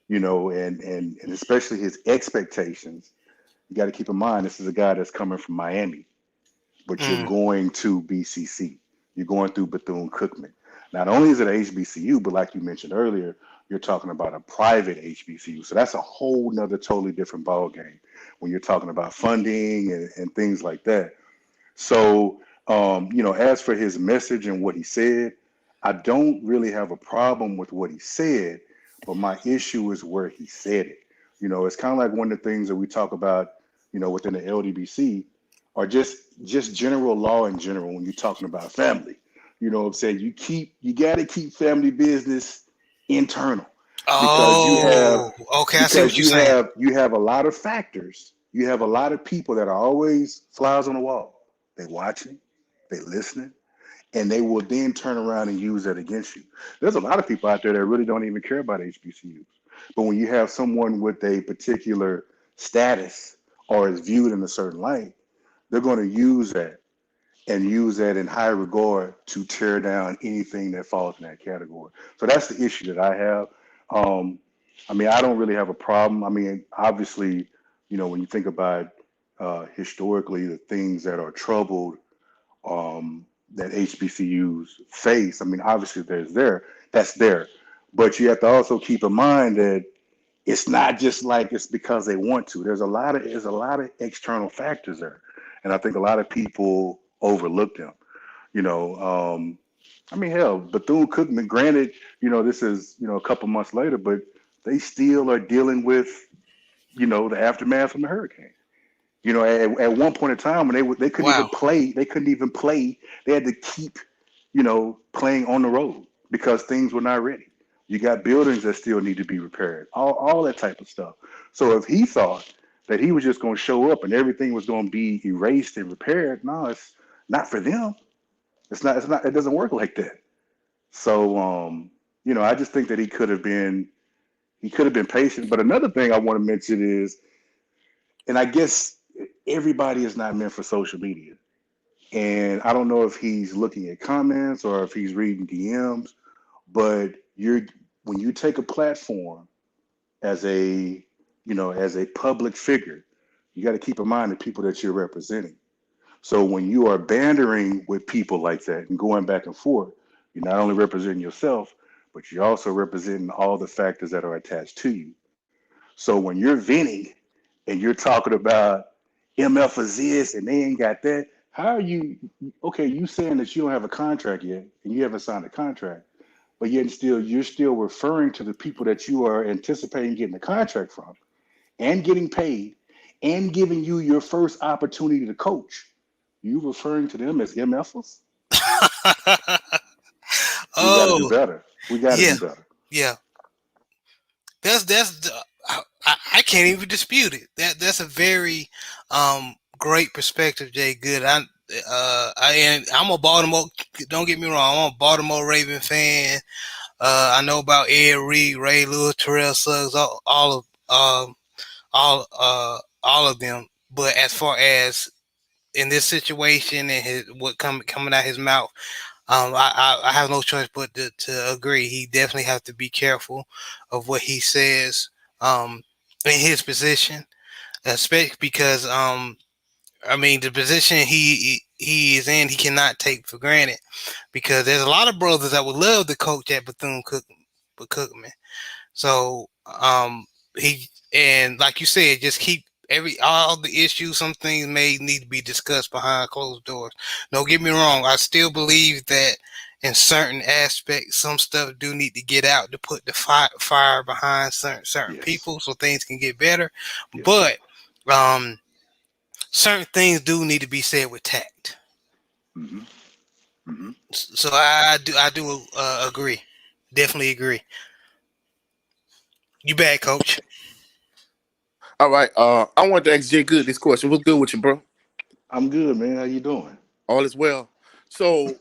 and especially his expectations, you got to keep in mind this is a guy that's coming from Miami, but you're Mm, going to BCC. You're going through Bethune-Cookman. Not only is it a HBCU, but like you mentioned earlier, you're talking about a private HBCU. So that's a whole nother totally different ball game when you're talking about funding and things like that. So, as for his message and what he said, I don't really have a problem with what he said, but my issue is where he said it. It's kind of like one of the things that we talk about, within the LDBC, or just general law in general when you're talking about family. You know what I'm saying? You got to keep family business internal because you have oh, okay. I see because what you're saying. you have a lot of factors. You have a lot of people that are always flies on the wall. They watching, they listening, and they will then turn around and use that against you. There's a lot of people out there that really don't even care about HBCUs. But when you have someone with a particular status or is viewed in a certain light, they're going to use that in high regard to tear down anything that falls in that category. So that's the issue that I have. Um, I don't really have a problem. Obviously, when you think about historically the things that are troubled that HBCUs face, obviously that's there. But you have to also keep in mind that it's not just like it's because they want to. There's a lot of external factors there, and I think a lot of people overlook them. You know, hell, Bethune Cookman. Granted, this is a couple months later, but they still are dealing with the aftermath from the hurricane. At one point in time when they couldn't even Wow. play, They had to keep playing on the road because things were not ready. You got buildings that still need to be repaired, all that type of stuff. So if he thought that he was just going to show up and everything was going to be erased and repaired. No, it's not for them. It's not. It's not. It doesn't work like that. So, I just think that he could have been patient. But another thing I want to mention is, and I guess everybody is not meant for social media. And I don't know if he's looking at comments or if he's reading DMs, but when you take a platform as a public figure, you got to keep in mind the people that you're representing. So when you are bandering with people like that and going back and forth, you're not only representing yourself, but you're also representing all the factors that are attached to you. So when you're venting and you're talking about MF is this and they ain't got that, how are you okay? You saying that you don't have a contract yet and you haven't signed a contract, but yet still you're still referring to the people that you are anticipating getting a contract from and getting paid and giving you your first opportunity to coach. You referring to them as MFers? We got to do Oh, better. We got to yeah, do better. yeah. I can't even dispute it. That's a very great perspective, Jay. Good. And I'm a Baltimore. Don't get me wrong. I'm a Baltimore Raven fan. I know about Ed Reed, Ray Lewis, Terrell Suggs, all of them. But as far as in this situation and what coming out his mouth, I have no choice but to agree. He definitely has to be careful of what he says in his position, especially because I mean the position he is in, he cannot take for granted because there's a lot of brothers that would love to coach at Cookman. So he and like you said, just keep all the issues. Some things may need to be discussed behind closed doors. Don't get me wrong. I still believe that in certain aspects, some stuff do need to get out to put the fire behind certain Yes. people so things can get better. Yes. But um, certain things do need to be said with tact. Hmm. Hmm. So I do agree. Definitely agree. You bad, coach. All right. I wanted to ask Jay Good this question. What's good with you, bro? I'm good, man. How you doing? All is well. So,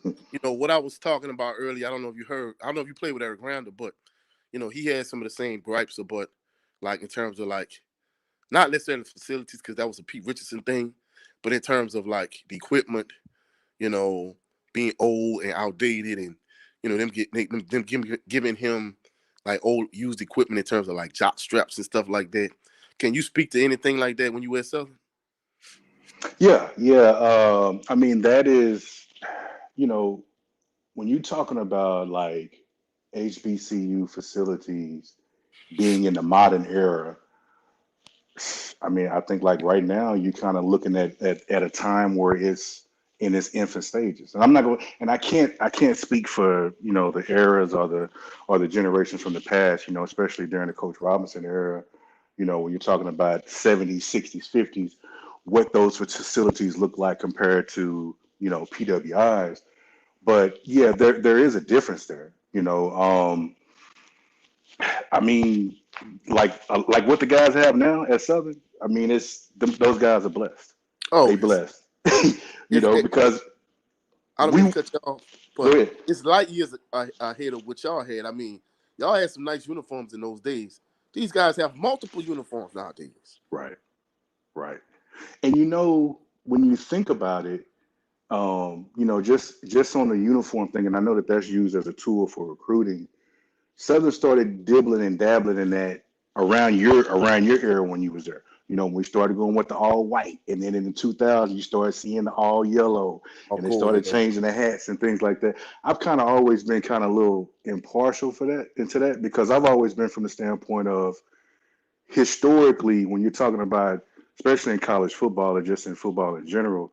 what I was talking about earlier, I don't know if you heard, I don't know if you played with Eric Randall, but he had some of the same gripes, but like in terms of like not necessarily facilities, because that was a Pete Richardson thing, but in terms of like the equipment, you know, being old and outdated, and them giving him like old used equipment in terms of like jock straps and stuff like that. Can you speak to anything like that when you were Southern? Yeah, yeah. I mean, that is, you know, when you're talking about like HBCU facilities being in the modern era, I mean, I think like right now you're kind of looking at a time where it's in its infant stages. And I'm not going, and I can't speak for the eras or the generations from the past. Especially during the Coach Robinson era. When you're talking about 70s, 60s, 50s, what those facilities look like compared to PWIs. But yeah, there is a difference there. I mean, like what the guys have now at Southern. I mean, those guys are blessed. Oh, They blessed, it's because I don't mean to we cut you off, go but ahead. it's light years ahead of what y'all had. I mean, y'all had some nice uniforms in those days. These guys have multiple uniforms nowadays. Right, right. And when you think about it, just on the uniform thing, and I know that that's used as a tool for recruiting. Southern started dibbling and dabbling in that around your era when you was there. When we started going with the all white, and then in the 2000s you started seeing the all yellow, Oh, and they cool. started Yeah. changing the hats and things like that. I've kind of always been kind of a little impartial for that into that because I've always been from the standpoint of historically when you're talking about, especially in college football or just in football in general,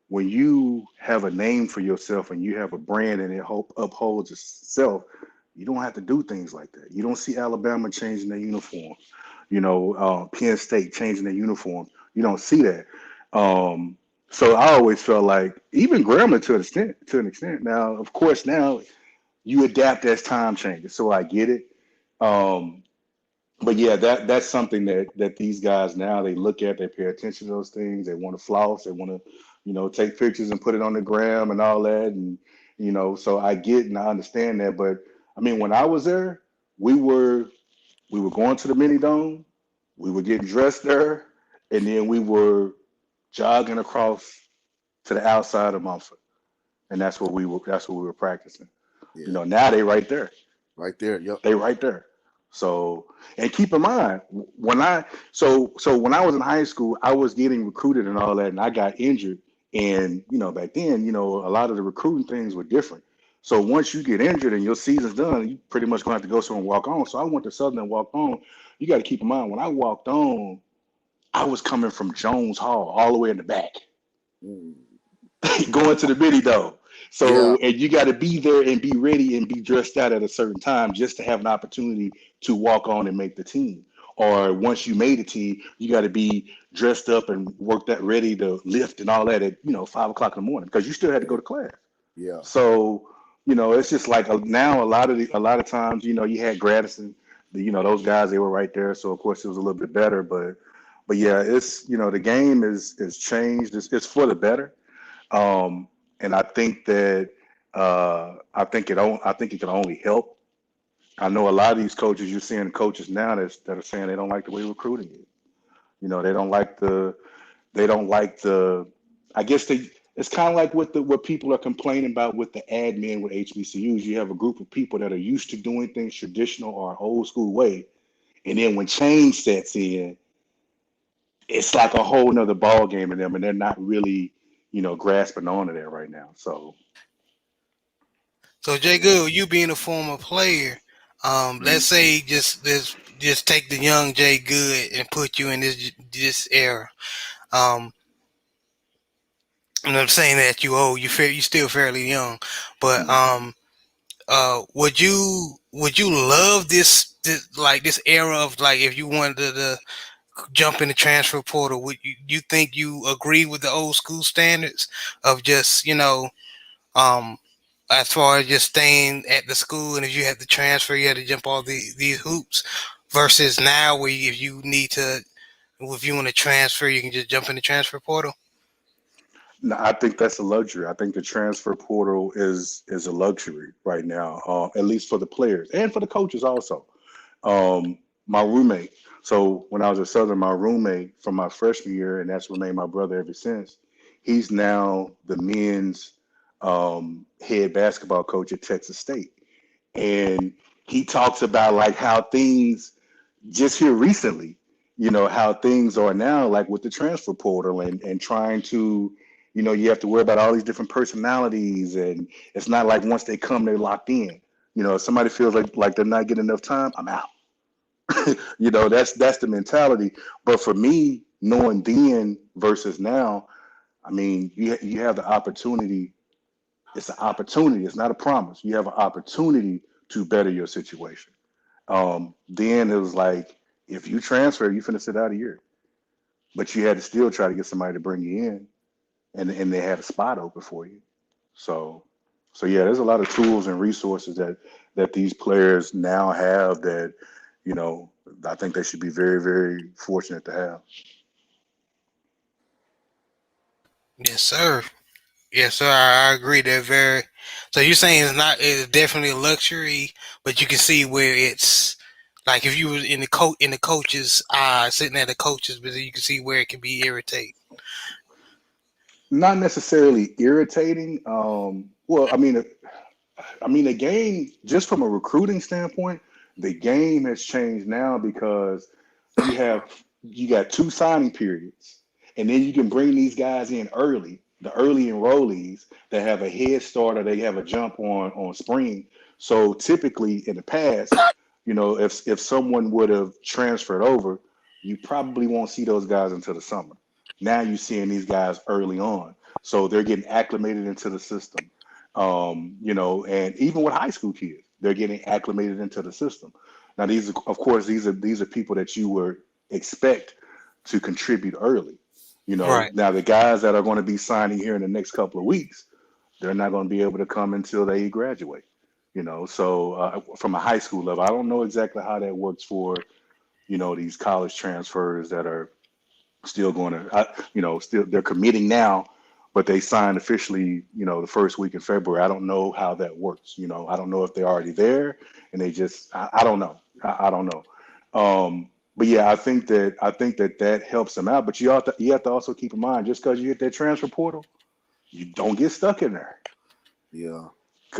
when you have a name for yourself and you have a brand and it upholds itself, you don't have to do things like that. You don't see Alabama changing their uniform, Penn State changing their uniform. You don't see that. Um, so I always felt like even Grambling to an extent. Now, of course, now you adapt as time changes. So I get it. Um, but yeah, that's something that these guys now they look at, they pay attention to those things. They want to floss, they want to, take pictures and put it on the gram and all that, and so I get and I understand that. But I mean, when I was there, we were we were going to the mini dome, we were getting dressed there, and then we were jogging across to the outside of Mumford, and that's what we were practicing. Yeah, Now they right there. right there. Yep. They right there. So, and keep in mind when when I was in high school, I was getting recruited and all that, and I got injured. And back then, a lot of the recruiting things were different. So once you get injured and your season's done, you pretty much gonna have to go somewhere and walk on. So I went to Southern and walked on. You got to keep in mind when I walked on, I was coming from Jones Hall all the way in the back. Mm. Going to the mini dome. Yeah, So, and you got to be there and be ready and be dressed out at a certain time just to have an opportunity to walk on and make the team. Or once you made a team, you got to be dressed up and work that ready to lift and all that at 5 o'clock in the morning because you still had to go to class. yeah, So, it's just like now a lot of times, you had Gradison, those guys they were right there. So of course it was a little bit better, but yeah, it's the game is changed. It's for the better. And I think that I think it can only help. I know a lot of these coaches you're seeing coaches now that are saying they don't like the way recruiting is. They don't like the I guess it's kind of like what people are complaining about with the admin with HBCUs. You have a group of people that are used to doing things traditional or old school way, and then when change sets in, it's like a whole nother ball game in them, and they're not really grasping onto that right now. So. So Jay Good, you being a former player, let's Mhm. say just take the young Jay Good and put you in this era. Um, and I'm saying that you old, you still fairly young, but Mhm. would you love this like this era of like if you wanted to jump in the transfer portal? Would you think you agree with the old school standards of just um as far as just staying at the school, and if you had to transfer, you had to jump all these hoops, versus now where if you need to, if you want to transfer, you can just jump in the transfer portal. No, I think that's a luxury. I think the transfer portal is a luxury right now, at least for the players and for the coaches also. My roommate. So when I was at Southern, my roommate from my freshman year, and that's remained my brother ever since. He's now the men's head basketball coach at Texas State, and he talks about like how things just here recently, how things are now, like with the transfer portal and trying to, you have to worry about all these different personalities, and it's not like once they come, they're locked in. If somebody feels like they're not getting enough time, I'm out. That's the mentality. But for me, knowing then versus now, I mean, you have the opportunity. It's an opportunity. It's not a promise. You have an opportunity to better your situation. Then it was like, if you transfer, you finna sit out a year, but you had to still try to get somebody to bring you in, and they had a spot open for you. So, so yeah, there's a lot of tools and resources that these players now have that, you know, I think they should be very, very fortunate to have. Yes, sir. Yes, sir. I agree. They're very. So you're saying it's definitely a luxury, but you can see where it's like if you were in the coach's eye, sitting at the coach's, but you can see where it can be irritating. Not necessarily irritating. Well, I mean, the game, just from a recruiting standpoint, the game has changed now because you have you got two signing periods, and then you can bring these guys in early, the early enrollees that have a head start or they have a jump on spring. So typically in the past, if someone would have transferred over, you probably won't see those guys until the summer. Now you're seeing these guys early on, so they're getting acclimated into the system. And even with high school kids, they're getting acclimated into the system. Now, of course, these are people that you would expect to contribute early. Right. Now the guys that are going to be signing here in the next couple of weeks, they're not going to be able to come until they graduate. So from a high school level, I don't know exactly how that works for these college transfers that are still going to, still they're committing now, but they signed officially, the first week in February. I don't know how that works. I don't know if they're already there and they just, I don't know. I don't know. But yeah, I think that helps them out. But you have to also keep in mind, just because you hit that transfer portal, you don't get stuck in there Yeah.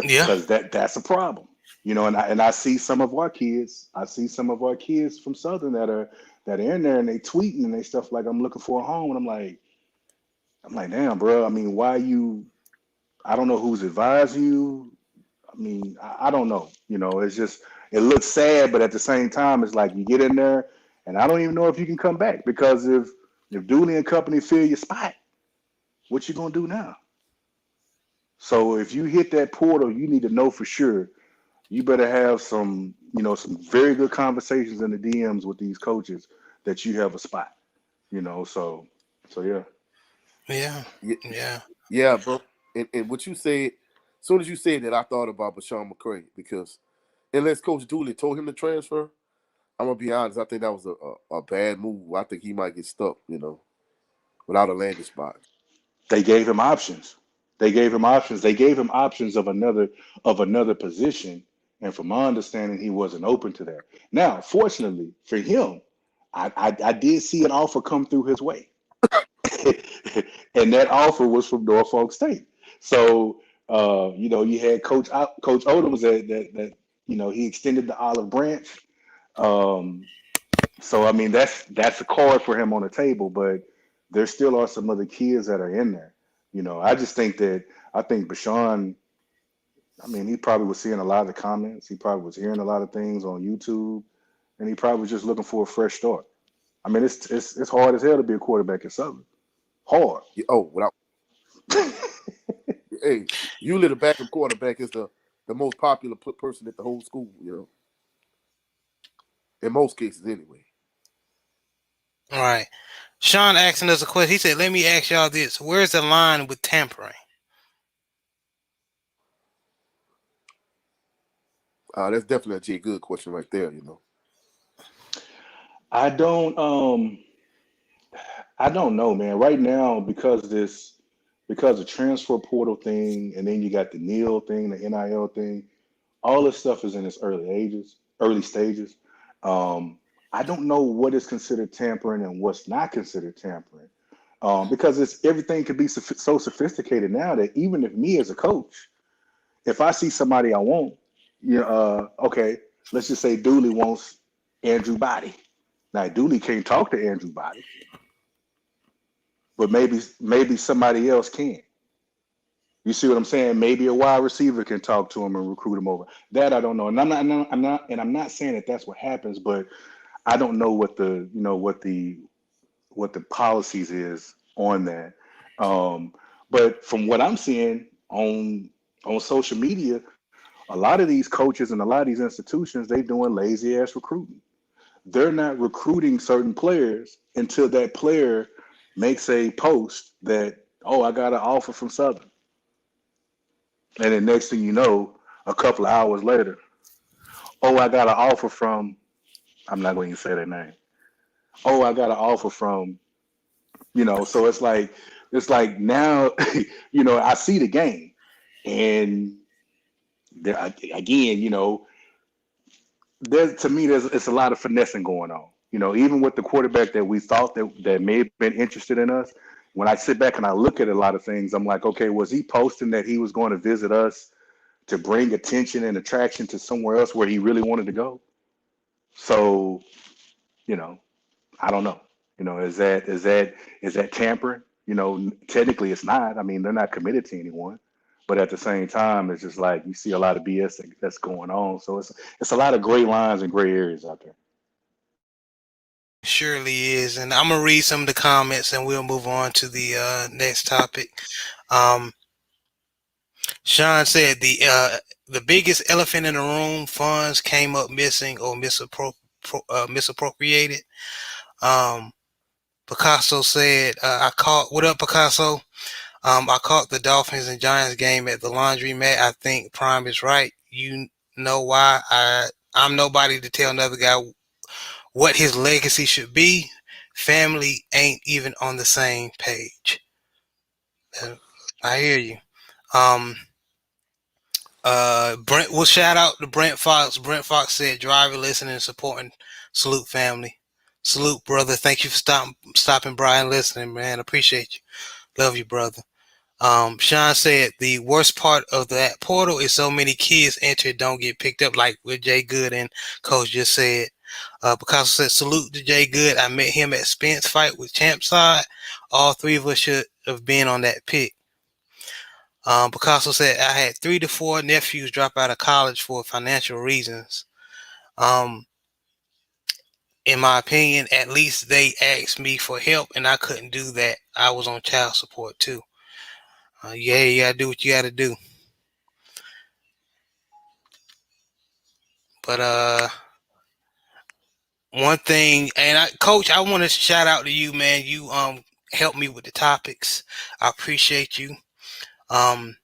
Yeah. because that's a problem. And I see some of our kids. I see some of our kids from Southern that are in there and they tweeting and they stuff like, "I'm looking for a home," and I'm like, damn, bro. I mean, why you? I don't know who's advising you. I mean, I don't know. It's just it looks sad, but at the same time, it's like you get in there, and I don't even know if you can come back because if Dooley and company fill your spot, what you gonna do now? So if you hit that portal, you need to know for sure. You better have some very good conversations in the DMs with these coaches that you have a spot. So yeah. Yeah. Yeah, Yeah. yeah, bro. And what you said, as soon as you said that, I thought about Bashawn McCray because unless Coach Dooley told him to transfer, I'm gonna be honest. I think that was a bad move. I think he might get stuck, without a landing spot. They gave him options. They gave him options. They gave him options of another position, and from my understanding, he wasn't open to that. Now, fortunately for him, I did see an offer come through his way, and that offer was from Norfolk State. So, you had Coach Odoms that he extended the olive branch. Um, so I mean that's a card for him on the table, but there still are some other kids that are in there. I think Bashan. I mean, he probably was seeing a lot of the comments. He probably was hearing a lot of things on YouTube, and he probably was just looking for a fresh start. I mean, it's hard as hell to be a quarterback in Southern. Hard. Yeah, oh, without hey, usually the backup quarterback is the most popular person at the whole school. In most cases, anyway. All right. Sean asking us a question. He said, "Let me ask y'all this: where's the line with tampering?" That's definitely a J Good question right there. I don't. I don't know, man. Right now, because the transfer portal thing, and then you got the Neil thing, the NIL thing. All this stuff is in its early stages. Um, I don't know what is considered tampering and what's not considered tampering, because it's everything could be so sophisticated now that even if me as a coach, if I see somebody I want, okay, let's just say Dooley wants Andrew Body. Now Dooley can't talk to Andrew Body, but maybe somebody else can. You see what I'm saying? Maybe a wide receiver can talk to him and recruit him over. That I don't know, and I'm not saying that that's what happens, but I don't know what the policies is on that. Um, but from what I'm seeing on social media, a lot of these coaches and a lot of these institutions they doing lazy ass recruiting. They're not recruiting certain players until that player makes a post that, oh, I got an offer from Southern. And then next thing you know, a couple of hours later, oh, I got an offer from, I'm not going to say that name. Oh, I got an offer from, so it's like now, I see the game. And again, to me, it's a lot of finessing going on. Even with the quarterback that we thought that may have been interested in us, when I sit back and I look at a lot of things, I'm like, okay, was he posting that he was going to visit us to bring attention and attraction to somewhere else where he really wanted to go? So, you know, I don't know. Is that tampering? Technically it's not. I mean, they're not committed to anyone. But at the same time, it's just like you see a lot of BS that's going on. So it's a lot of gray lines and gray areas out there. Surely is, and I'm gonna read some of the comments, and we'll move on to the next topic. Um, Sean said the biggest elephant in the room: funds came up missing or misappropriated. Um, Picasso said, "I caught what up, Picasso? I caught the Dolphins and Giants game at the laundromat. I think Prime is right. You know why I'm nobody to tell another guy what his legacy should be, family ain't even on the same page. I hear you. Um, Brent, well, shout out to Brent Fox. Brent Fox said, "Driving, listening, and supporting. Salute, family. Salute, brother. Thank you for stopping by and listening, man. Appreciate you. Love you, brother." Sean said the worst part of that portal is so many kids enter don't get picked up, like what Jay Good and Coach just said. Picasso said, "Salute to Jay Good. I met him at Spence fight with Champside. All three of us should have been on that pick." Picasso said, "I had 3 to 4 nephews drop out of college for financial reasons. Um, in my opinion, at least they asked me for help, and I couldn't do that. I was on child support too. Yeah, you gotta do what you gotta do. But one thing, and Coach, I want to shout out to you, man. You helped me with the topics. I appreciate you. Um,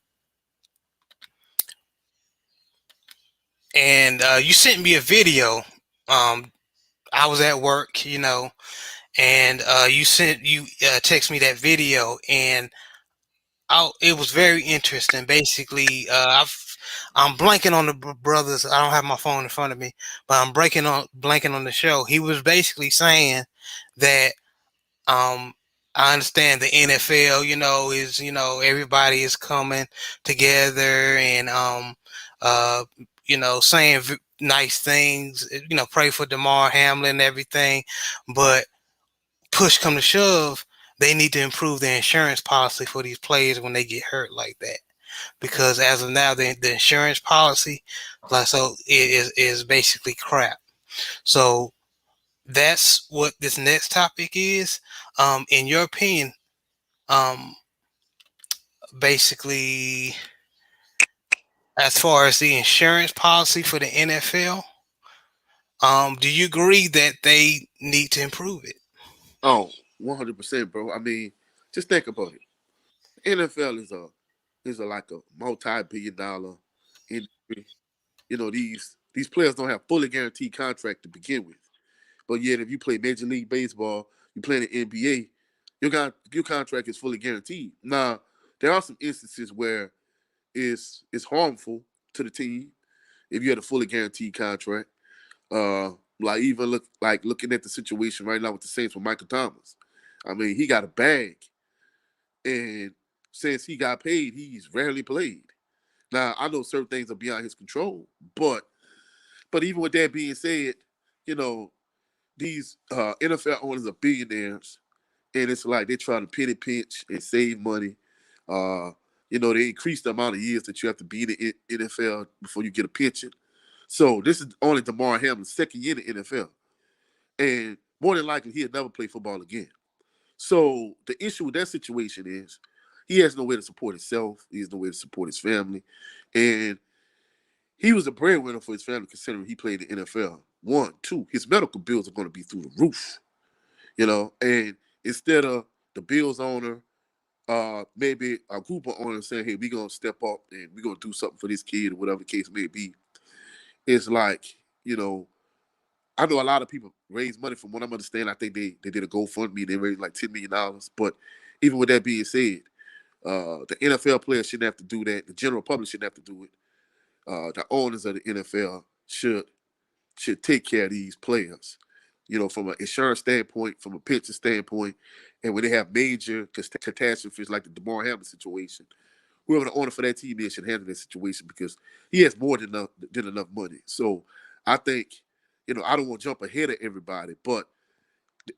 and you sent me a video. I was at work, and you text me that video, and it was very interesting. Basically, I'm blanking on the brothers. I don't have my phone in front of me, but I'm blanking on the show. He was basically saying that um, I understand the NFL, is everybody is coming together and saying nice things, pray for Damar Hamlin and everything, but push come to shove, they need to improve their insurance policy for these players when they get hurt like that. Because as of now, the insurance policy, like so, is basically crap. So that's what this next topic is. In your opinion, um, basically, as far as the insurance policy for the NFL, do you agree that they need to improve it? Oh, 100%, bro. I mean, just think about it. NFL is a like a multi-billion-dollar industry. These players don't have fully guaranteed contract to begin with. But yet, if you play Major League Baseball, you play in the NBA, your contract is fully guaranteed. Now, there are some instances where it's harmful to the team if you had a fully guaranteed contract. Uh, like even looking at the situation right now with the Saints with Michael Thomas. I mean, he got a bag, and since he got paid, he's rarely played. Now, I know certain things are beyond his control, but even with that being said, you know these NFL owners are billionaires, and it's like they're trying to penny pinch and save money. Uh, they increase the amount of years that you have to be in the NFL before you get a pension. So this is only Damar Hamlin's second year in the NFL, and more than likely he'll never play football again. So the issue with that situation is he has no way to support himself. He has no way to support his family, and he was a breadwinner for his family considering he played in the NFL. One, two, his medical bills are going to be through the roof. And instead of the Bills owner, maybe a group of owners saying, "Hey, we're gonna step up and we're gonna do something for this kid," or whatever the case may be. It's like, I know a lot of people raise money. From what I'm understanding, I think they did a GoFundMe. They raised like $10 million. But even with that being said, the NFL players shouldn't have to do that. The general public shouldn't have to do it. The owners of the NFL should take care of these players. From an insurance standpoint, from a pension standpoint, and when they have major catastrophes like the Damar Hamlin situation, whoever the owner for that team is should handle that situation because he has more than enough money. So I think, I don't want to jump ahead of everybody, but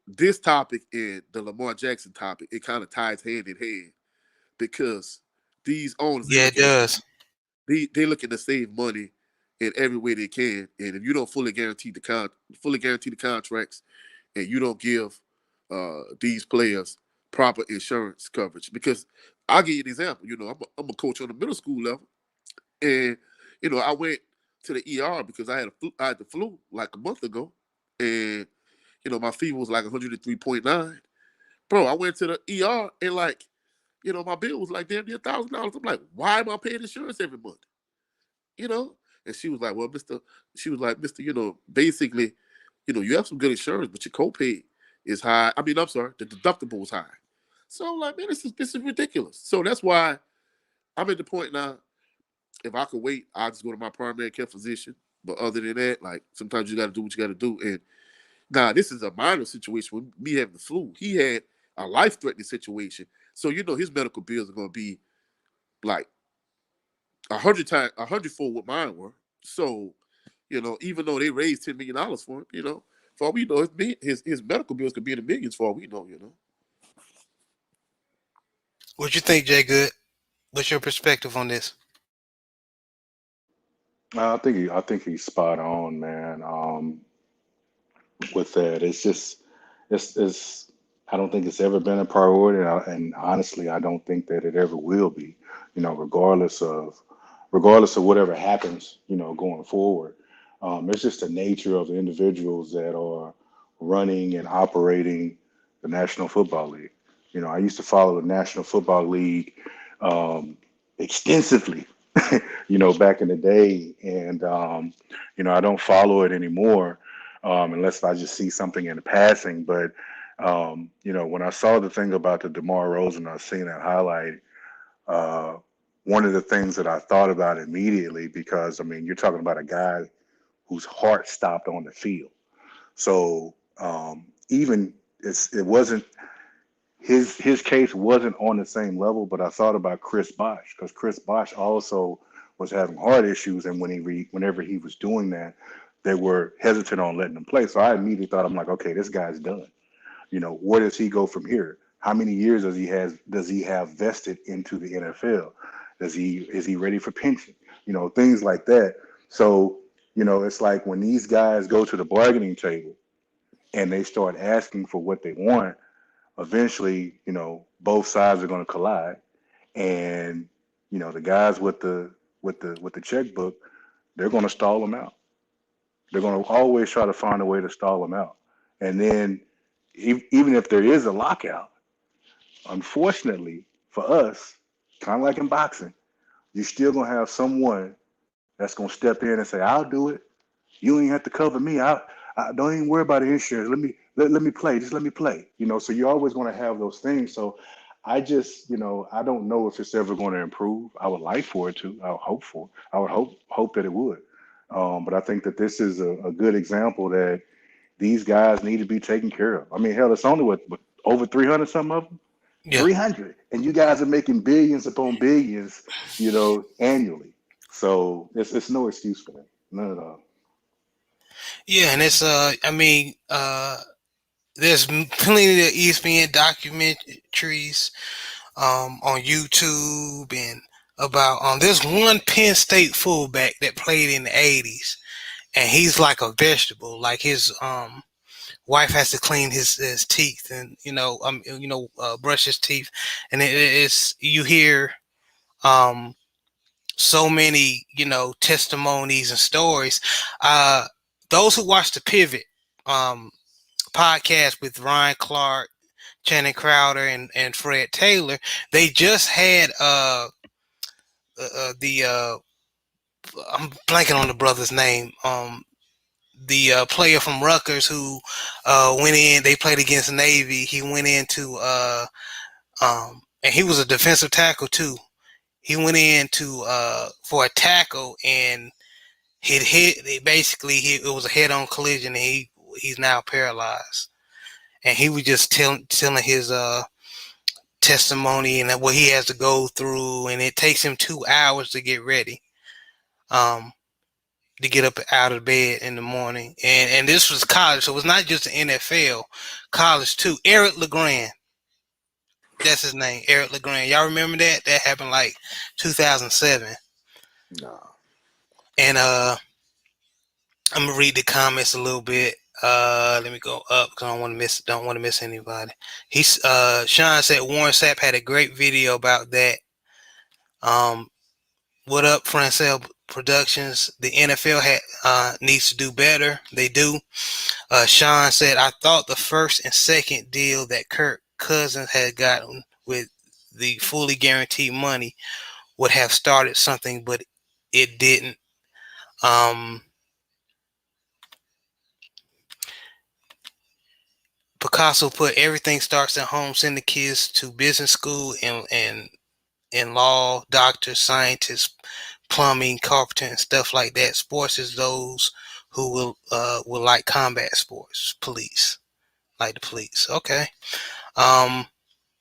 this topic and the Lamar Jackson topic, it kind of ties hand in hand because these owners Yeah, it does. they looking to save money in every way they can, and if you don't fully guarantee the contracts, and you don't give these players proper insurance coverage, because I'll give you an example. I'm a coach on the middle school level, and I went to the ER because I had the flu like a month ago, and my fever was like 103.9. Bro, I went to the ER and my bill was like damn near $1,000. I'm like, why am I paying insurance every month? you know? And she was like, well, Mr. She was like, Mr. Basically, You have some good insurance, but your copay is high. I mean, I'm sorry, the deductible is high. So I'm like, man, this is ridiculous. So that's why I'm at the point now. If I could wait, I'll just go to my primary care physician. But other than that, like sometimes you got to do what you got to do. And now this is a minor situation with me having the flu. He had a life threatening situation, so his medical bills are going to be like 100 times, 100-fold what mine were. So, even though they raised $10 million for him, for all we know, his medical bills could be in the millions for all we know. What you think, Jay Good? What's your perspective on this? I think he's spot on, man. With that, it's just it's I don't think it's ever been a priority, and honestly, I don't think that it ever will be. Regardless of whatever happens, going forward. It's just the nature of the individuals that are running and operating the National Football League. I used to follow the National Football League um, extensively, back in the day, and I don't follow it anymore unless I just see something in the passing. But when I saw the thing about the DeMar Rosen, I was seeing that highlight. Uh, One of the things that I thought about immediately, because I mean, you're talking about a guy whose heart stopped on the field. So even it wasn't his case wasn't on the same level, but I thought about Chris Bosh, because Chris Bosh also was having heart issues, and whenever he was doing that, they were hesitant on letting him play. So I immediately thought, I'm like, okay, this guy's done. Where does he go from here? How many years does he have vested into the NFL? Is he ready for pension? Things like that. So, it's like when these guys go to the bargaining table and they start asking for what they want, eventually, both sides are going to collide. And, the guys with the checkbook, they're going to stall them out. They're going to always try to find a way to stall them out. And then even if there is a lockout, unfortunately for us, kind of like in boxing, you're still gonna have someone that's gonna step in and say, "I'll do it. You ain't have to cover me. I don't even worry about the insurance. Let me play. Just let me play." So you're always gonna have those things. So I don't know if it's ever going to improve. I would like for it to. I would hope that it would. But I think that this is a good example that these guys need to be taken care of. I mean, hell, it's only what over 300 some of them. Yeah, 300, and you guys are making billions upon billions, annually. So it's no excuse for that, none at all. yeah, and it's I mean, there's plenty of ESPN documentaries on YouTube and about there's one Penn State fullback that played in the '80s, and he's like a vegetable. Like his wife has to clean his teeth and brush his teeth, and it's you hear um so many testimonies and stories. Uh, those who watch the Pivot um podcast with Ryan Clark, Channing Crowder, and Fred Taylor, they just had the I'm blanking on the brother's name. The player from Rutgers who went in. They played against Navy. He went into and he was a defensive tackle too. He went in to for a tackle and it basically it was a head-on collision, and he's now paralyzed. And he was just telling his testimony and what he has to go through, and it takes him 2 hours to get ready. Um, to get up out of bed in the morning. And this was college, so it's not just the NFL, college too. Eric LeGrand, that's his name, Eric LeGrand. Y'all remember that? That happened like 2007. Nah. And I'm gonna read the comments a little bit. Let me go up because I don't want to miss anybody. He's Sean said Warren Sapp had a great video about that. Um, what up, Francel Productions? The NFL needs to do better. They do. Sean said, I thought the first and second deal that Kirk Cousins had gotten with the fully guaranteed money would have started something, but it didn't. Um, Picasso put everything starts at home. Send the kids to business school and law, doctors, scientists, plumbing, carpenter, and stuff like that. Sports is those who will like combat sports. Police, like the police. Okay. Um,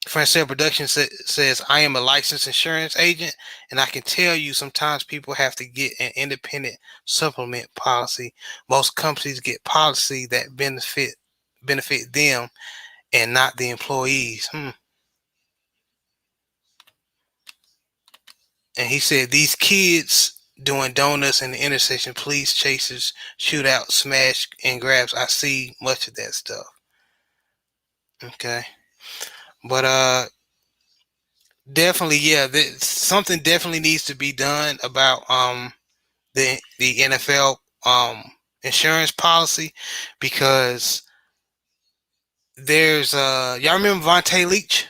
Francel Production says, I am a licensed insurance agent, and I can tell you sometimes people have to get an independent supplement policy. Most companies get policy that benefit them and not the employees. And he said, these kids doing donuts in the intersection, police chases, shootouts, smash and grabs. I see much of that stuff. Okay. But definitely, yeah, something definitely needs to be done about the NFL insurance policy, because there's y'all remember Vontae Leach?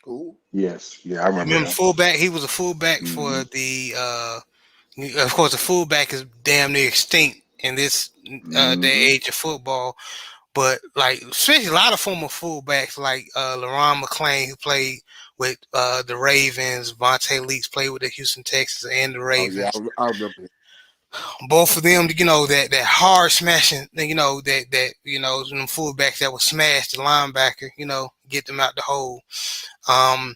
Cool. Yes, yeah, I remember Remember him. fullback? He was a fullback Hmm. for the of course, a fullback is damn near extinct in this day Hmm. age of football. But like, especially a lot of former fullbacks like LaRon McClain, who played with the Ravens, Vontae Leaks played with the Houston Texans and the Oh yeah, Ravens. I remember it. Both of them, that hard smashing, them fullbacks that would smash the linebacker, get them out the hole. Um,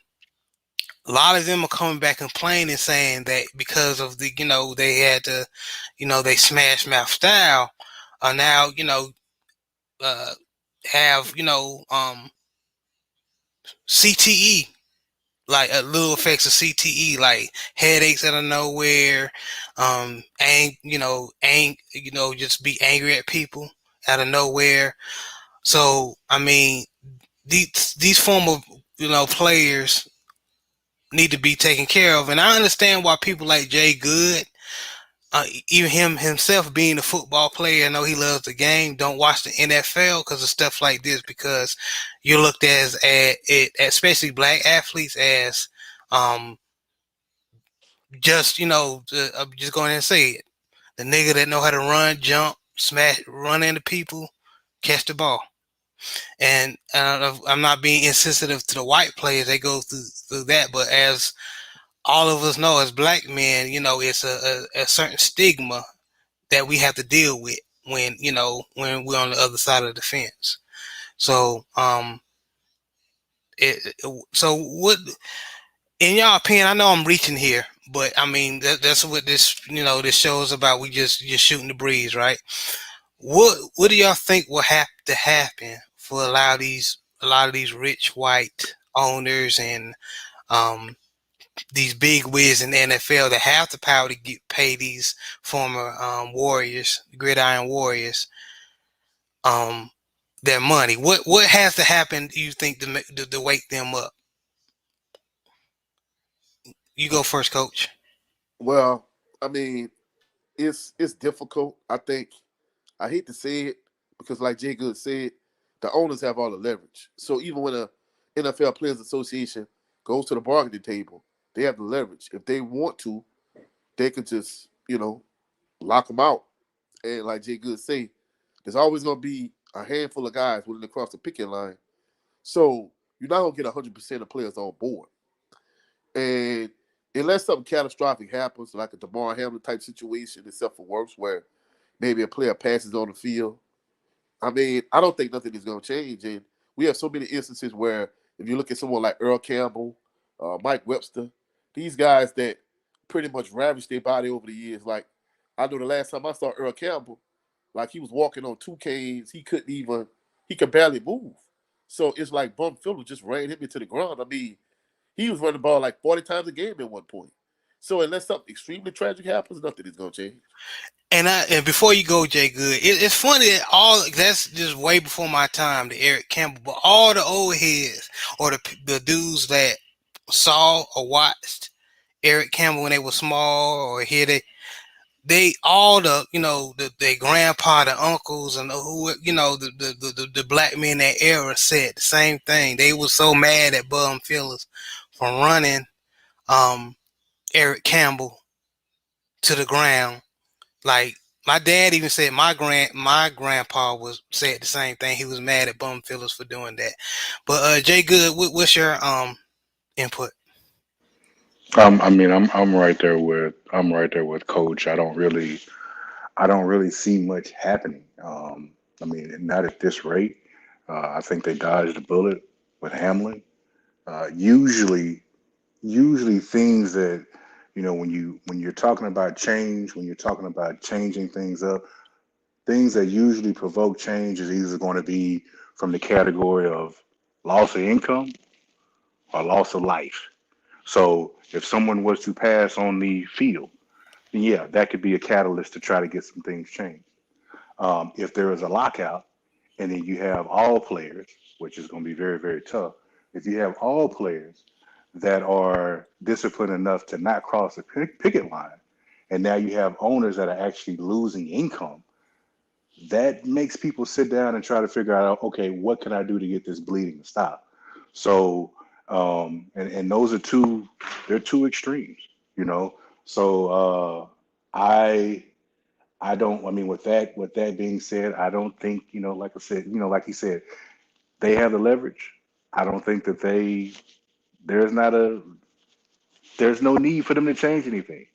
a lot of them are coming back complaining, saying that because of they had to, they smash mouth style, now uh, have CTE, like little effects of CTE, like headaches out of nowhere, just be angry at people out of nowhere. So I mean, these former players need to be taken care of, and I understand why people like Jay Good, even him himself being a football player, I know he loves the game, don't watch the NFL because of stuff like this, because you're looked at especially black athletes, as um, just just going and say it, the nigga that know how to run, jump, smash, run into people, catch the ball. And I'm not being insensitive to the white players, they go through that, but as all of us know, as black men, it's a certain stigma that we have to deal with when we're on the other side of the fence. So so what, in your opinion, I know I'm reaching here, but I mean that's what this show is about. We just shooting the breeze, right? What do y'all think will have to happen for a lot of these rich white owners and um these big wigs in the NFL that have the power to pay these former warriors, gridiron warriors, um, their money? What has to happen, do you think, to wake them up? You go first, Coach. Well, I mean, it's difficult. I think I hate to say it because, like Jay Good said, the owners have all the leverage. So even when a NFL Players Association goes to the bargaining table, they have the leverage. If they want to, they could just lock them out. And like Jay Good say, there's always going to be a handful of guys willing to cross the picket line. So you're not going to get 100% of players on board. And unless something catastrophic happens, like a DeMar Hamlin type situation, except for worse, where maybe a player passes on the field, I mean, I don't think nothing is going to change. And we have so many instances where, if you look at someone like Earl Campbell, Mike Webster, these guys that pretty much ravaged their body over the years. Like, I know the last time I saw Earl Campbell, like he was walking on two canes. He could barely move. So it's like Bum Phillips just ran him into the ground. I mean, he was running the ball like 40 times a game at one point. So unless something extremely tragic happens, nothing is going to change. And before you go, Jay Good, it's funny that all that's just way before my time, the Eric Campbell, but all the old heads or the dudes that saw or watched Eric Campbell when they were small, or here they all their grandpa, the uncles, and who the black men in that era said the same thing. They were so mad at Bum Phillips for running um Eric Campbell to the ground, like My dad even said my grandpa was said the same thing. He was mad at bum fillers for doing that. But Jay Good, what's your input? I mean, I'm right there with Coach. I don't really see much happening. I mean, not at this rate. I think they dodged a bullet with Hamlin. Usually, things that when you're talking about change, when you're talking about changing things up, things that usually provoke change is either going to be from the category of loss of income or loss of life. So if someone was to pass on the field, then yeah, that could be a catalyst to try to get some things changed. If there is a lockout and then you have all players, which is going to be very, very tough, if you have all players that are disciplined enough to not cross the picket line, and now you have owners that are actually losing income, that makes people sit down and try to figure out, okay, what can I do to get this bleeding to stop? So, and those are they're two extremes, you know. So, I I don't. I mean, with that being said, I don't think like I said, like he said, they have the leverage. I don't think that there's not a there's no need for them to change anything.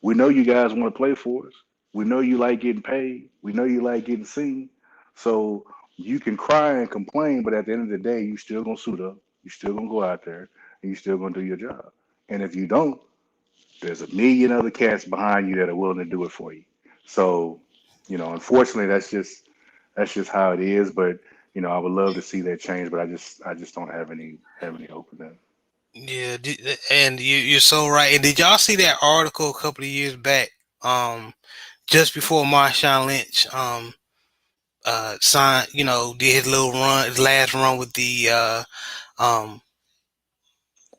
We know you guys want to play for us. We know you like getting paid. We know you like getting seen. So you can cry and complain, but at the end of the day, you still gonna suit up. You still gonna go out there and you still gonna do your job. And if you don't, there's a million other cats behind you that are willing to do it for you. So, unfortunately, that's just how it is. But I would love to see that change, but I just don't have any hope in that. Yeah, and you're so right. And did y'all see that article a couple of years back? Just before Marshawn Lynch signed, did his little run, his last run with um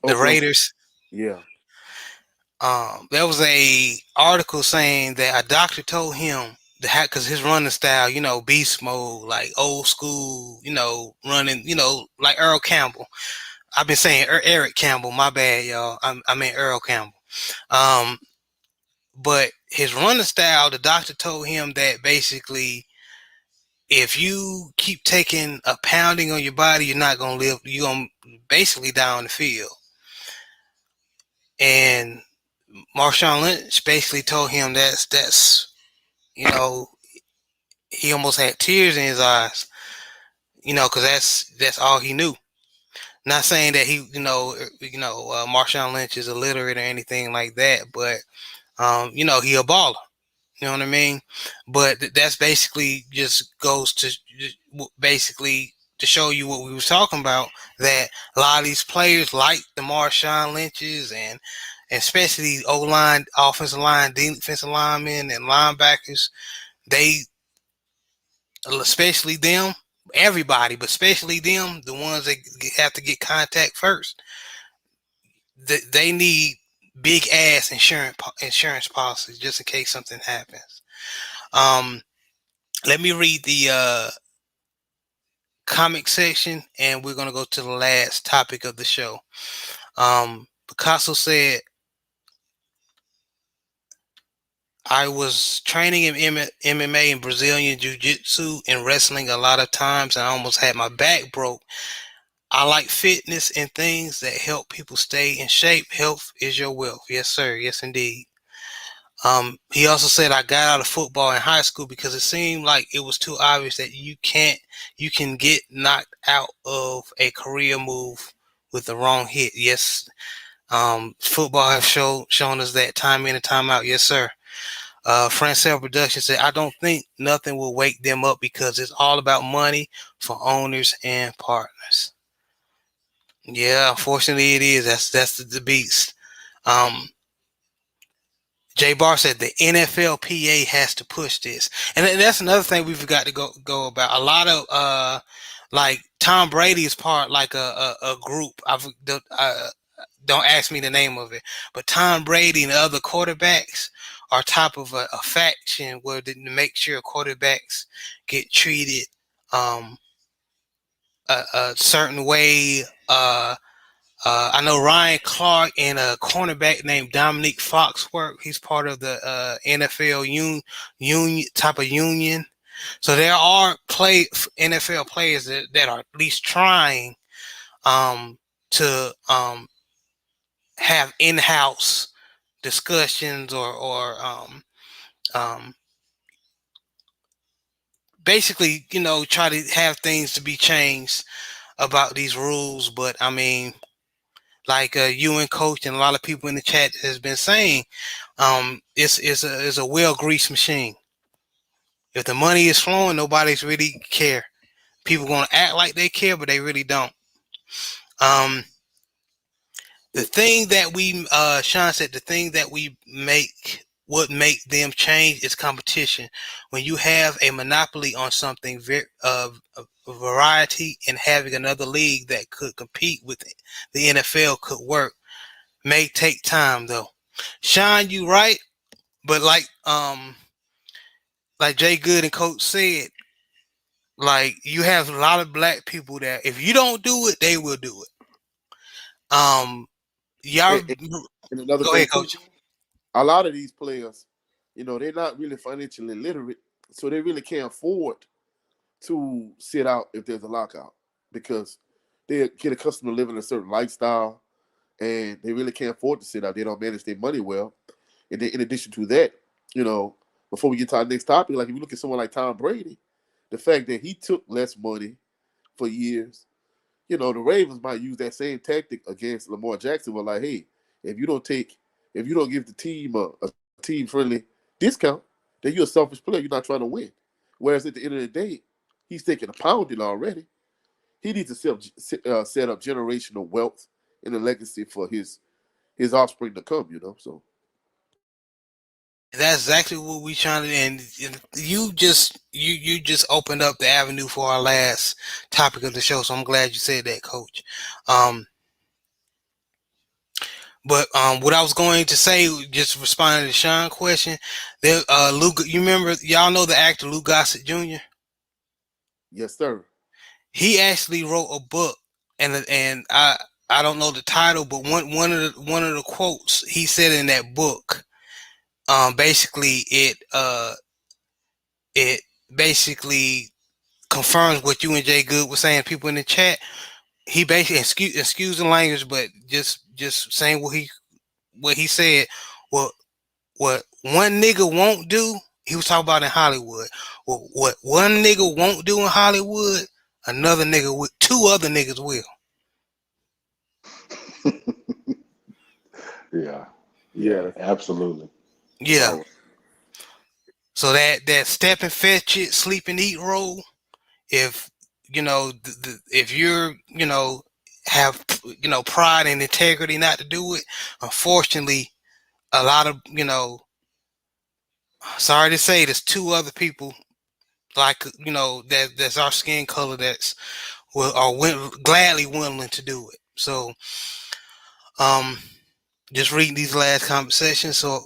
the Oakland. Raiders. Yeah. There was a article saying that a doctor told him that because his running style, beast mode, like old school, running, like Earl Campbell. I've been saying Eric Campbell. My bad, y'all. I mean Earl Campbell. Um, but his running style, the doctor told him that basically, if you keep taking a pounding on your body, you're not gonna live. You're gonna basically die on the field. And Marshawn Lynch basically told him that's you know he almost had tears in his eyes, because that's all he knew. Not saying that Marshawn Lynch is illiterate or anything like that, but he a baller. You know what I mean? But that's basically just goes to basically to show you what we was talking about, that a lot of these players like the Marshawn Lynches and especially O line, offensive line, defensive linemen, and linebackers. They, especially them, everybody, but especially them, the ones that have to get contact first. They need big ass insurance policies just in case something happens. Um, Let me read the comic section, and we're gonna go to the last topic of the show. Picasso said, "I was training in MMA and Brazilian Jiu-Jitsu and wrestling a lot of times, and I almost had my back broke. I like fitness and things that help people stay in shape. Health is your wealth." Yes, sir. Yes, indeed. He also said, "I got out of football in high school because it seemed like it was too obvious that you can get knocked out of a career move with the wrong hit." Yes, football have shown us that time in and time out. Yes, sir. Francel Production said, "I don't think nothing will wake them up because it's all about money for owners and partners." Yeah, unfortunately it is. That's the beast. Um, Jay Barr said the NFLPA has to push this, and that's another thing we forgot to go about. A lot of like Tom Brady is part like a group. Don't ask me the name of it, but Tom Brady and the other quarterbacks are top of a faction where to make sure quarterbacks get treated um, a certain way. I know Ryan Clark and a cornerback named Dominique Foxworth. He's part of the NFL union type of union. So there are NFL players that are at least trying um, to have in-house discussions or um, basically, try to have things to be changed about these rules. But I mean, like you and Coach and a lot of people in the chat has been saying, it's a well greased machine. If the money is flowing, nobody's really care. People gonna act like they care, but they really don't. Um, the thing that we, Sean said, the thing that we make would make them change is competition. When you have a monopoly on something, a variety, and having another league that could compete with the NFL could work. May take time though. Sean, you right, but like Jay Good and Coach said, like you have a lot of black people that if you don't do it, they will do it. Y'all, And, and another go thing ahead, too, Coach. a lot of these players, they're not really financially literate, so they really can't afford to sit out if there's a lockout because they get accustomed to living a certain lifestyle and they really can't afford to sit out. They don't manage their money well. And then in addition to that, you know, before we get to our next topic, like if you look at someone like Tom Brady, the fact that he took less money for years, the Ravens might use that same tactic against Lamar Jackson. But like, hey, if you don't take, if you don't give the team a team friendly discount, then you're a selfish player. You're not trying to win. Whereas at the end of the day, he's taking a pounding already. He needs to set up generational wealth and a legacy for his offspring to come. So That's exactly what we trying to. And you just opened up the avenue for our last topic of the show. So I'm glad you said that, Coach. Um, but what I was going to say, just responding to Sean's question, there, Luke, you remember, y'all know the actor Lou Gossett Jr. yes, sir. He actually wrote a book, and I don't know the title, but one of the quotes he said in that book, basically it basically confirms what you and Jay Good were saying. People in the chat, he basically excuse the language, but just saying what he said. What one nigga won't do, he was talking about in Hollywood. What one nigga won't do in Hollywood, another nigga with two other niggas will. Yeah, Yeah, yeah, absolutely. that's Yeah. all right. So that step and fetch it, sleep and eat role. If if you're have pride and integrity not to do it, unfortunately, a lot of sorry to say, there's two other people like that's our skin color that's gladly willing to do it. So um just reading these last conversations. So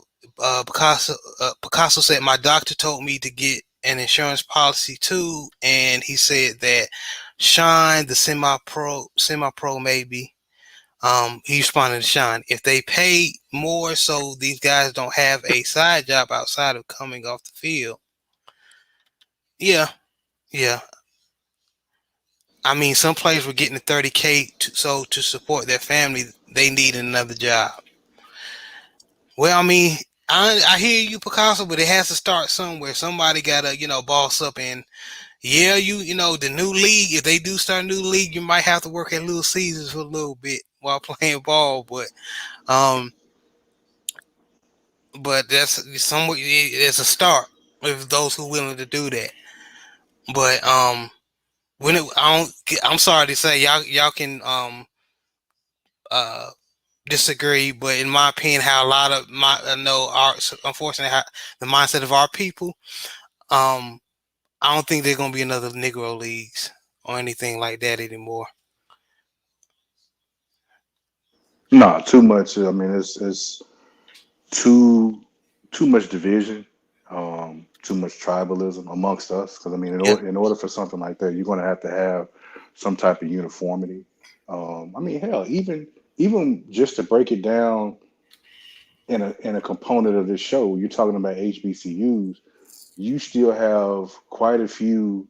Picasso said my doctor told me to get an insurance policy too, and he said that Shine the semi-pro maybe. He responded to Shine, if they pay more so these guys don't have a side job outside of coming off the field. Yeah, yeah. I mean, some players were getting 30K so to support their family, they need another job. Well, I mean, I hear you, Picasso, but it has to start somewhere. Somebody gotta, boss up. And yeah, the new league. If they do start a new league, you might have to work at Little Caesars for a little bit while playing ball. Um, but that's somewhat. It's a start with those who are willing to do that. But I'm sorry to say, y'all can uh disagree, but in my opinion, how a lot of I know our unfortunately how the mindset of our people. Um, I don't think there's gonna be another Negro leagues or anything like that anymore. No, too much. I mean, it's too too much division, too much tribalism amongst us. Because I mean, Yeah, in order for something like that, you're going to have some type of uniformity. I mean, hell, even even just to break it down in a component of this show, you're talking about HBCUs. You still have quite a few,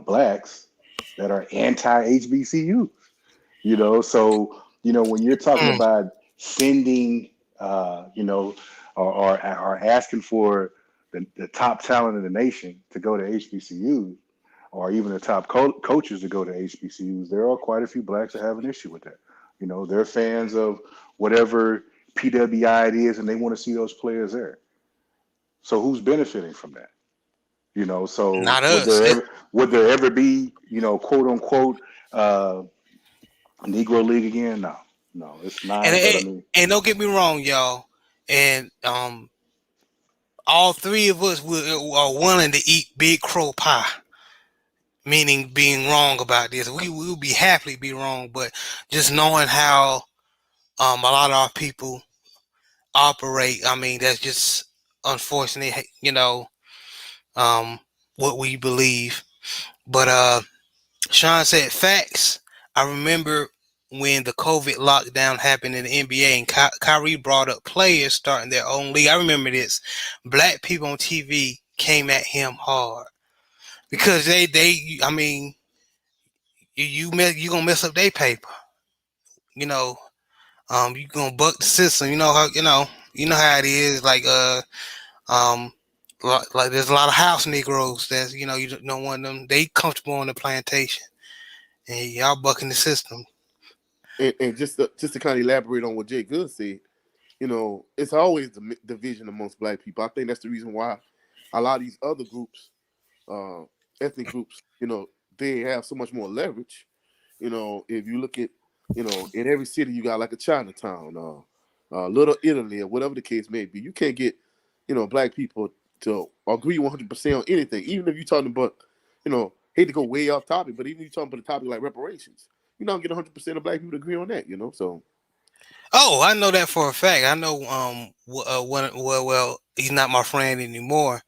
blacks that are anti HBCUs. So when you're talking Mm. about sending, or asking for the top talent in the nation to go to HBCUs, or even the top coaches to go to HBCUs, there are quite a few blacks that have an issue with that. They're fans of whatever PWI it is, and they want to see those players there. So who's benefiting from that? So Not us. would there ever be, quote unquote, Negro League again? No, no, it's And, not. But I and mean, and don't get me wrong, y'all. And all three of us are willing to eat big crow pie, meaning being wrong about this. We will be happily be wrong, but just knowing how a lot of our people operate, I mean, that's just unfortunate, um, what we believe. But Sean said facts. I remember when the COVID lockdown happened in the NBA and Kyrie brought up players starting their own league. I remember this. Black people on TV came at him hard because I mean, you gonna mess up their paper, you know. You gonna buck the system. You know how how it is. Like um, like there's a lot of house Negroes that you don't want them. They comfortable on the plantation, and y'all bucking the system. And just to kind of elaborate on what Jay Good said, it's always the division amongst black people. I think that's the reason why a lot of these other groups, uh, ethnic groups, they have so much more leverage. If you look at, in every city you got like a Chinatown, Little Italy, or whatever the case may be. You can't get, black people to agree 100% on anything, even if you're talking about, hate to go way off topic, but even if you're talking about a topic like reparations, you don't get 100% of black people to agree on that. So Oh, I know that for a fact. I know well, he's not my friend anymore,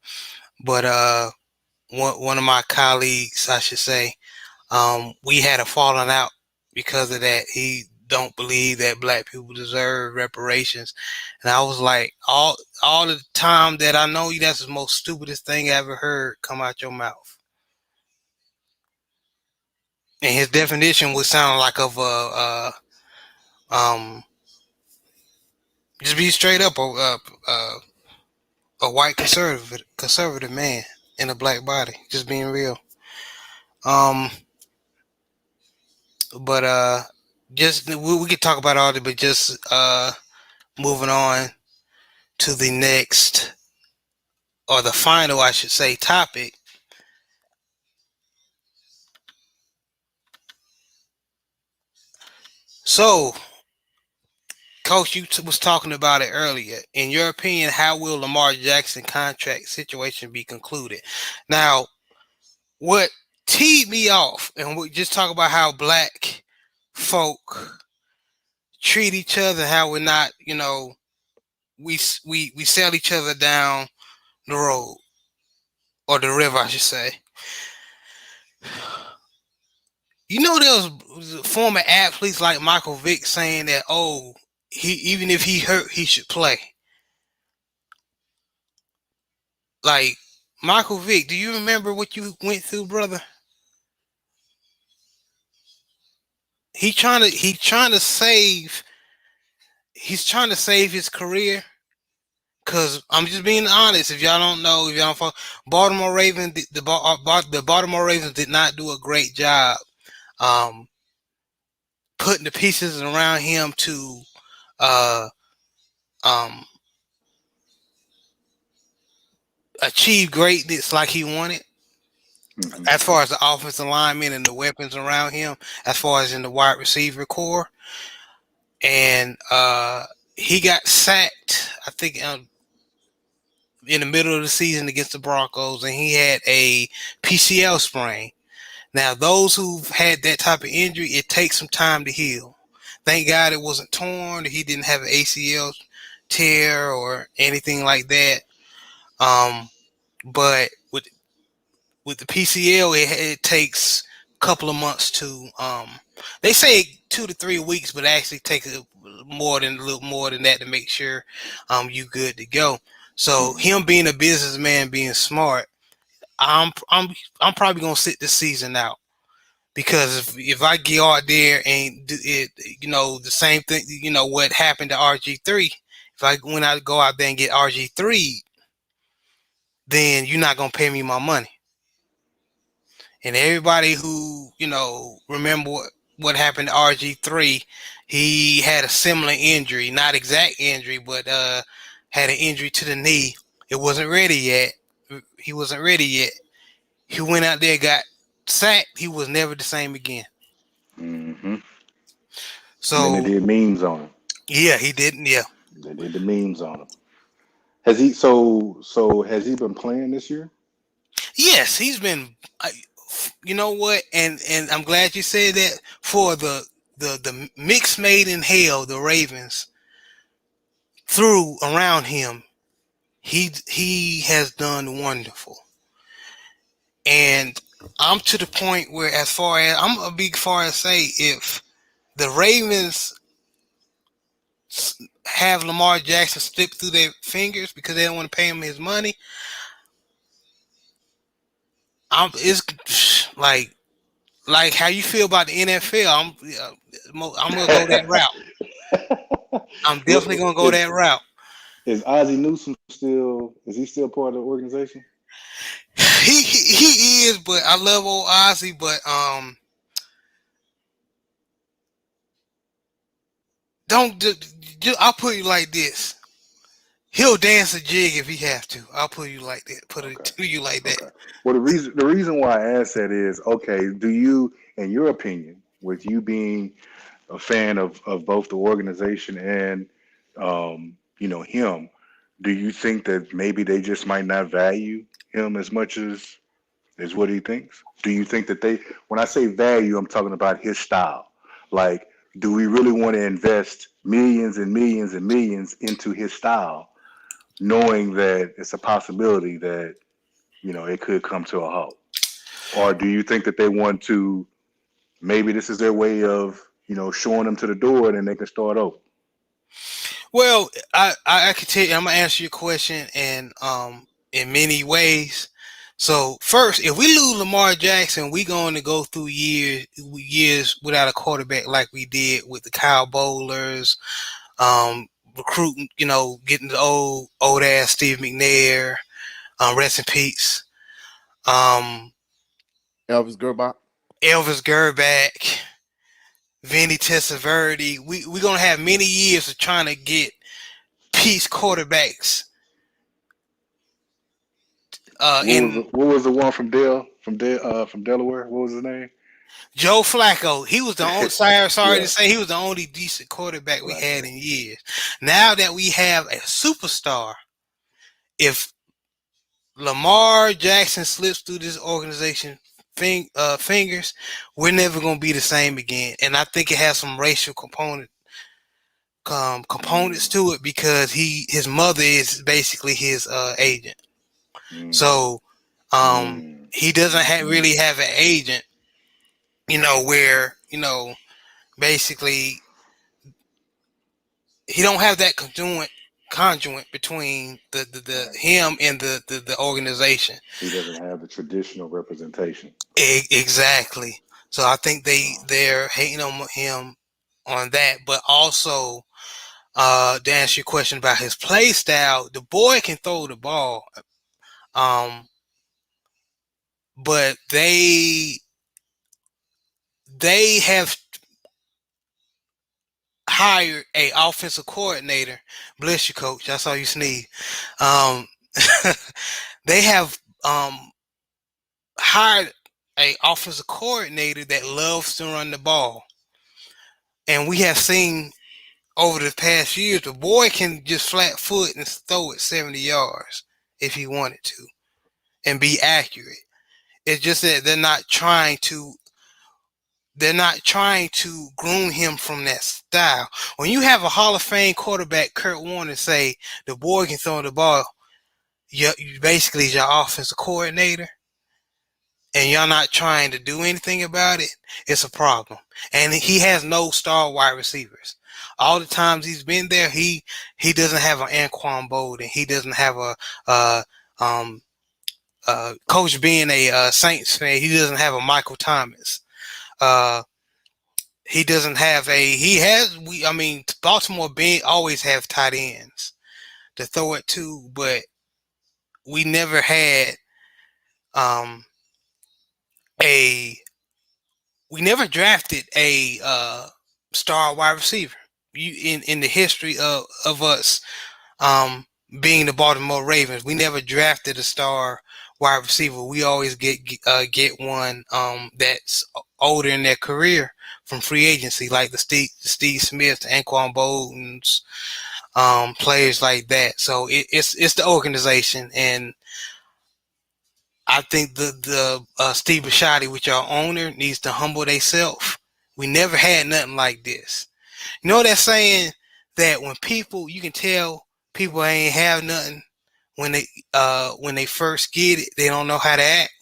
but one of my colleagues, I should say, we had a falling out because of that. He don't believe that black people deserve reparations, and I was like, all the time that I know you, that's the most stupidest thing I ever heard come out your mouth. And his definition would sound like of um, just be straight up a white conservative man in a black body, just being real. Um, but just we could talk about all that, but just moving on to the next, or the final, I should say, topic. So, Coach, you was talking about it earlier. In your opinion, how will Lamar Jackson contract situation be concluded? Now, what teed me off, and we just talk about how black folk treat each other, how we're not, we sell each other down the road, or the river, I should say. There was former athletes like Michael Vick saying that, oh, he even if he hurt, he should play. Like, Michael Vick, do you remember what you went through, brother? He's trying to save his career. Cause I'm just being honest. If y'all don't know, if y'all don't follow, Baltimore Ravens, the Baltimore Ravens did not do a great job um, putting the pieces around him to uh, um, achieve greatness like he wanted. hmm As far as the offensive linemen and the weapons around him, as far as in the wide receiver core, and he got sacked, I think, in the middle of the season against the Broncos, and he had a PCL sprain. Now, those who've had that type of injury, it takes some time to heal. Thank God it wasn't torn. He didn't have an ACL tear or anything like that. But with the PCL, it takes couple of months to they say 2 to 3 weeks, but actually take a little more than that to make sure you good to go. So Mhm. him being a businessman, being smart, I'm probably gonna sit this season out. Because if I get out there and do it, the same thing, what happened to RG3, if I went out go out there and get RG3, then you're not gonna pay me my money. And everybody who remember what happened to RG3, he had a similar injury, not exact injury, but had an injury to the knee. It wasn't ready yet. He wasn't ready yet. He went out there, got sacked. He was never the same again. Hmm. And then they So did memes on him. yeah, he didn't. Yeah. They did the memes on him. Has he so has he been playing this year? Yes, he's been. You know what? And I'm glad you said that. For the mix made in hell, the Ravens threw around him. He has done wonderful, and I'm to the point where, as far as I'm a big far as say, if the Ravens have Lamar Jackson slip through their fingers because they don't want to pay him his money, it's like how you feel about the NFL. I'm gonna go that route. I'm What definitely gonna go is that route. is Ozzie Newsome still? Is he still part of the organization? He is, but I love old Ozzy. But don't I'll put you like this. He'll dance a jig if he have to. I'll put you like that. Put it Okay. to you like that. Okay. Well, the reason why I asked that is okay. Do you, in your opinion, with you being a fan of both the organization and him, do you think that maybe they just might not value him as much as what he thinks? Do you think that they, when I say value, I'm talking about his style. Like, do we really want to invest millions and millions and millions into his style, knowing that it's a possibility that it could come to a halt? Or do you think that they want to, maybe this is their way of showing them to the door and then they can start over? Well, I can tell you. I'm gonna answer your question in many ways. So first, if we lose Lamar Jackson, we going to go through years without a quarterback like we did with the Kyle Bowlers, recruiting, getting the old ass Steve McNair, rest in peace. Um, Elvis Gerbach. Elvis Gerback, Vinny Testaverde. We're gonna have many years of trying to get piece quarterbacks. In What was the one from Delaware? What was his name? Joe Flacco, he was the only. Sorry to Yeah, say, he was the only decent quarterback we had Flacco. in years. Now that we have a superstar, if Lamar Jackson slips through this organization fingers, we're never going to be the same again. And I think it has some racial components Mm, to it because his mother is basically his agent. mm, So mm, he doesn't mm-hmm. really have an agent, where basically he don't have that conjoint between the Right. him and the organization. He doesn't have the traditional representation. Exactly. So I think Oh. they're hating on him on that, but also to answer your question about his play style, the boy can throw the ball, um, but they have hired a offensive coordinator. Bless you, coach. I saw you sneeze. Um, they have hired a offensive coordinator that loves to run the ball, and we have seen over the past years the boy can just flat foot and throw it 70 yards if he wanted to and be accurate. It's just that they're not trying to groom him from that style. When you have a Hall of Fame quarterback, Kurt Warner, say the boy can throw the ball, you basically is your offensive coordinator. and y'all not trying to do anything about it, it's a problem. And he has no star wide receivers. All the times he's been there, he doesn't have an Anquan Bolden. He doesn't have a um coach being a Saints fan. He doesn't have a Michael Thomas. Uh, he doesn't have a. He has. I mean, Baltimore being always have tight ends to throw it to, but we never had um a we never drafted a star wide receiver. You in the history of us being the Baltimore Ravens, we never drafted a star wide receiver. We always get one that's older in their career from free agency, like the Steve Smith, the Anquan Boldens, players like that. So it's the organization, and I think the Steve Bisciotti, which our owner, needs to humble themselves. We never had nothing like this. You know that saying that when people, you can tell people ain't have nothing when they first get it, they don't know how to act.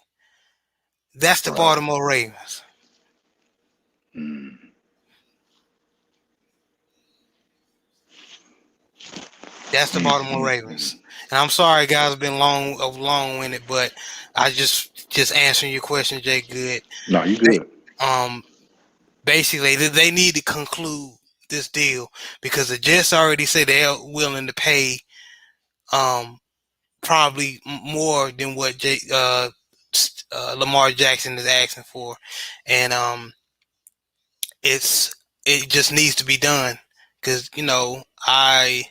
That's the Right. Baltimore Ravens. Mm. That's the Baltimore Ravens. And I'm sorry, guys, it's been long winded, but I just answering your question, Jay. Good. No, you They, good. um, basically, they need to conclude this deal because the Jets already said they're willing to pay um probably more than what Lamar Jackson is asking for, and it's it just needs to be done because I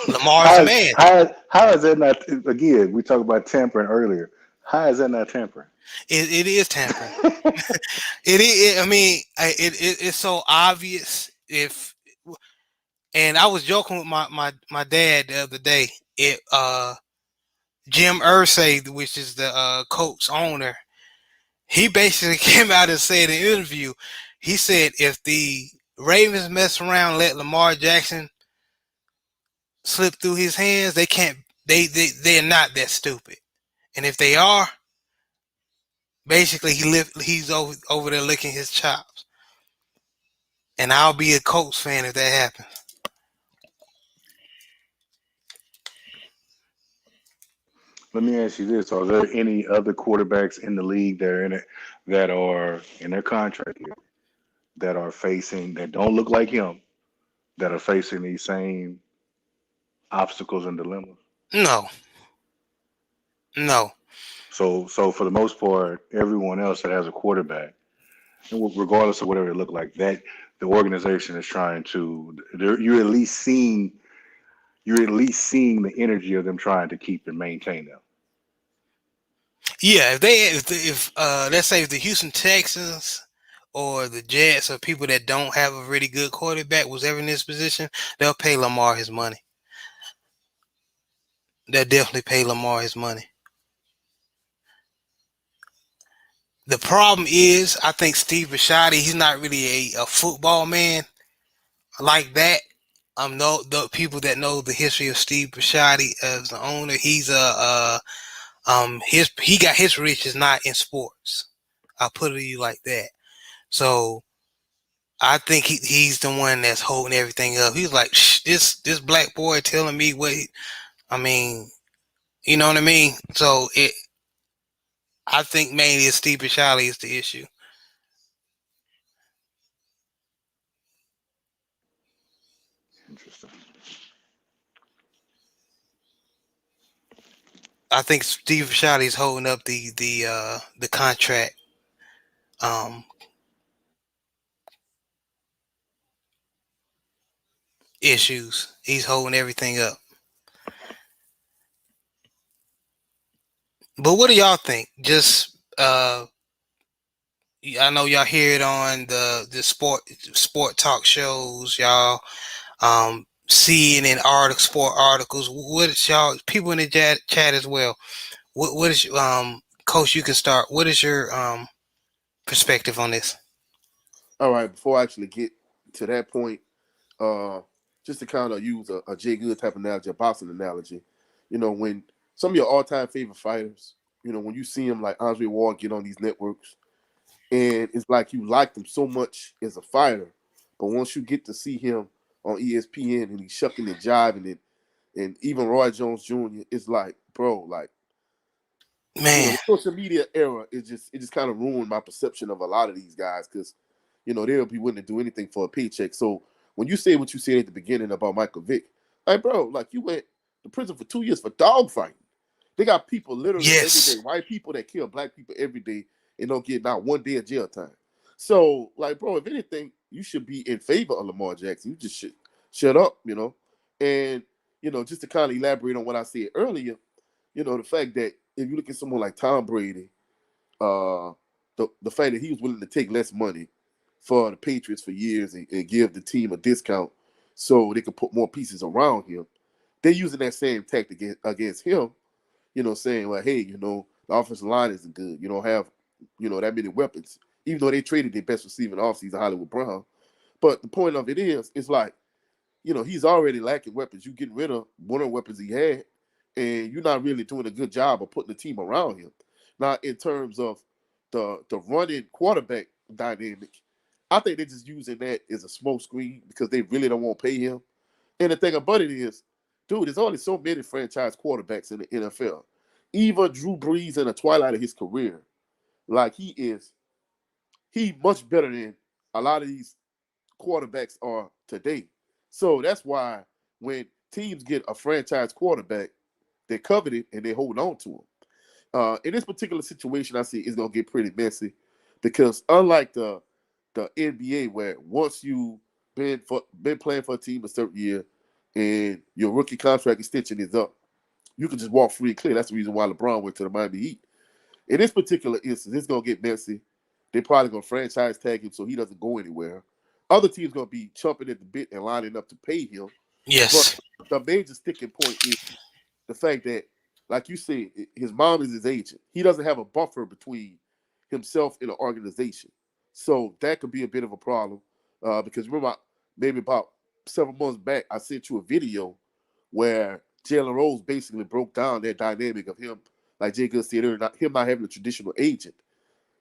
Lamar's How a is man. how is that not? Again, we talked about tampering earlier. How is that not tampering? It is tampering. It is. I mean, it's so obvious. If and I was joking with my dad the other day. It Jim Irsay, which is the Colts owner, he basically came out and said in an interview, he said if the Ravens mess around, and let Lamar Jackson slip through his hands, they can't. They're not that stupid. And if they are, basically he's over there licking his chops. And I'll be a Colts fan if that happens. Let me ask you this: are there any other quarterbacks in the league that are in it that are in their contract year that are facing that don't look like him that are facing these same obstacles and dilemmas? No, no. So for the most part, everyone else that has a quarterback, and regardless of whatever it looked like, that the organization is trying to, you're at least seeing the energy of them trying to keep and maintain them. Yeah, if let's say if the Houston Texans or the Jets or people that don't have a really good quarterback was ever in this position, they'll pay Lamar his money. They'll definitely pay Lamar his money. The problem is, I think Steve Bisciotti, he's not really a football man like that. No, the people that know the history of Steve Bisciotti as the owner, he's he got his riches not in sports. I'll put it to you like that. So I think he's the one that's holding everything up. He's like, Shh, this black boy telling me what. I mean, you know what I mean. So I think mainly it's Steve Bisciotti is the issue. Interesting. I think Steve Bisciotti is holding up the contract um issues. He's holding everything up. But what do y'all think? Just I know y'all hear it on the sport talk shows. Y'all see it in sport articles. What is y'all people in the chat as well? What is Coach? You can start. What is your perspective on this? All right, before I actually get to that point, uh, just to kind of use a Jay Good type analogy, a boxing analogy, when some of your all time favorite fighters, when you see him like Andre Ward get on these networks, and it's like you liked him so much as a fighter, but once you get to see him on ESPN and he's shucking and jiving and even Roy Jones Jr., it's like, bro, like, Man, the social media era it just kind of ruined my perception of a lot of these guys because, they'll be willing to do anything for a paycheck. So when you say what you said at the beginning about Michael Vick, like, bro, like, you went to prison for 2 years for dog fighting. They got people literally every day, yes, white people that kill black people every day and don't get not 1 day of jail time. So, like, bro, if anything, you should be in favor of Lamar Jackson. You just should shut up, And, just to kind of elaborate on what I said earlier, the fact that if you look at someone like Tom Brady, uh, the fact that he was willing to take less money for the Patriots for years and give the team a discount so they could put more pieces around him, they're using that same tactic against him, saying, well, hey, the offensive line isn't good. You don't have, that many weapons, even though they traded their best receiver in the offseason, Hollywood Brown. But the point of it is, it's like, he's already lacking weapons. You getting rid of one of the weapons he had, and you're not really doing a good job of putting the team around him. Now, in terms of the running quarterback dynamic, I think they're just using that as a smoke screen because they really don't want to pay him. And the thing about it is, dude, there's only so many franchise quarterbacks in the NFL. Even Drew Brees in the twilight of his career, like he much better than a lot of these quarterbacks are today. So that's why when teams get a franchise quarterback, they covet it and they hold on to him. In this particular situation, I see it's gonna get pretty messy because unlike the NBA, where once you been playing for a team a certain year and your rookie contract extension is up, you can just walk free and clear. That's the reason why LeBron went to the Miami Heat. In this particular instance, it's gonna get messy. They're probably gonna franchise tag him so he doesn't go anywhere. Other teams gonna be chomping at the bit and lining up to pay him. But yes, the major sticking point is the fact that, like you said, his mom is his agent. He doesn't have a buffer between himself and the organization. So that could be a bit of a problem. Because remember, maybe about several months back, I sent you a video where Jalen Rose basically broke down that dynamic of him, like Jay Good said earlier, him not having a traditional agent.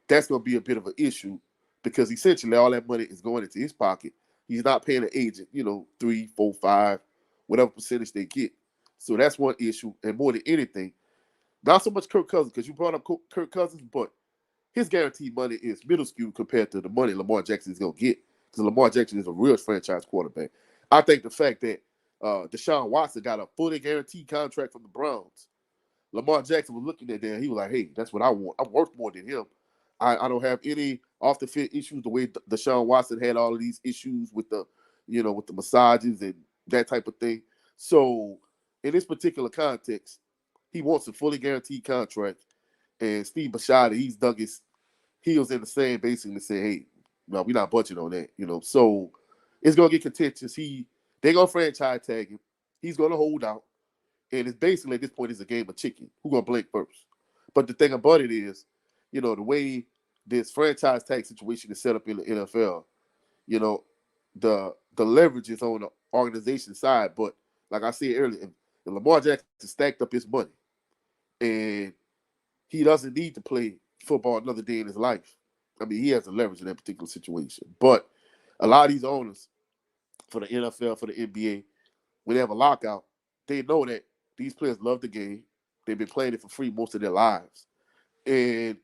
That's going to be a bit of an issue because essentially all that money is going into his pocket. He's not paying an agent, 3, 4, 5, whatever percentage they get. So that's one issue. And more than anything, not so much Kirk Cousins, because you brought up Kirk Cousins, but his guaranteed money is minuscule compared to the money Lamar Jackson is going to get, because Lamar Jackson is a real franchise quarterback. I think the fact that Deshaun Watson got a fully guaranteed contract from the Browns, Lamar Jackson was looking at that. He was like, hey, that's what I want. I'm worth more than him. I don't have any off the field issues the way Deshaun Watson had all of these issues with with the massages and that type of thing. So in this particular context, he wants a fully guaranteed contract. And Steve Bisciotti, he's dug his heels in the sand basically and said, hey, no, we're not budging on that. So it's gonna get contentious. They're gonna franchise tag him. He's gonna hold out. And it's basically at this point it's a game of chicken. Who's gonna blink first? But the thing about it is, the way this franchise tag situation is set up in the NFL, you know, the leverage is on the organization side. But like I said earlier, if Lamar Jackson stacked up his money and he doesn't need to play football another day in his life. I mean, he has the leverage in that particular situation. But a lot of these owners for the NFL, for the NBA, when they have a lockout, they know that these players love the game. They've been playing it for free most of their lives. And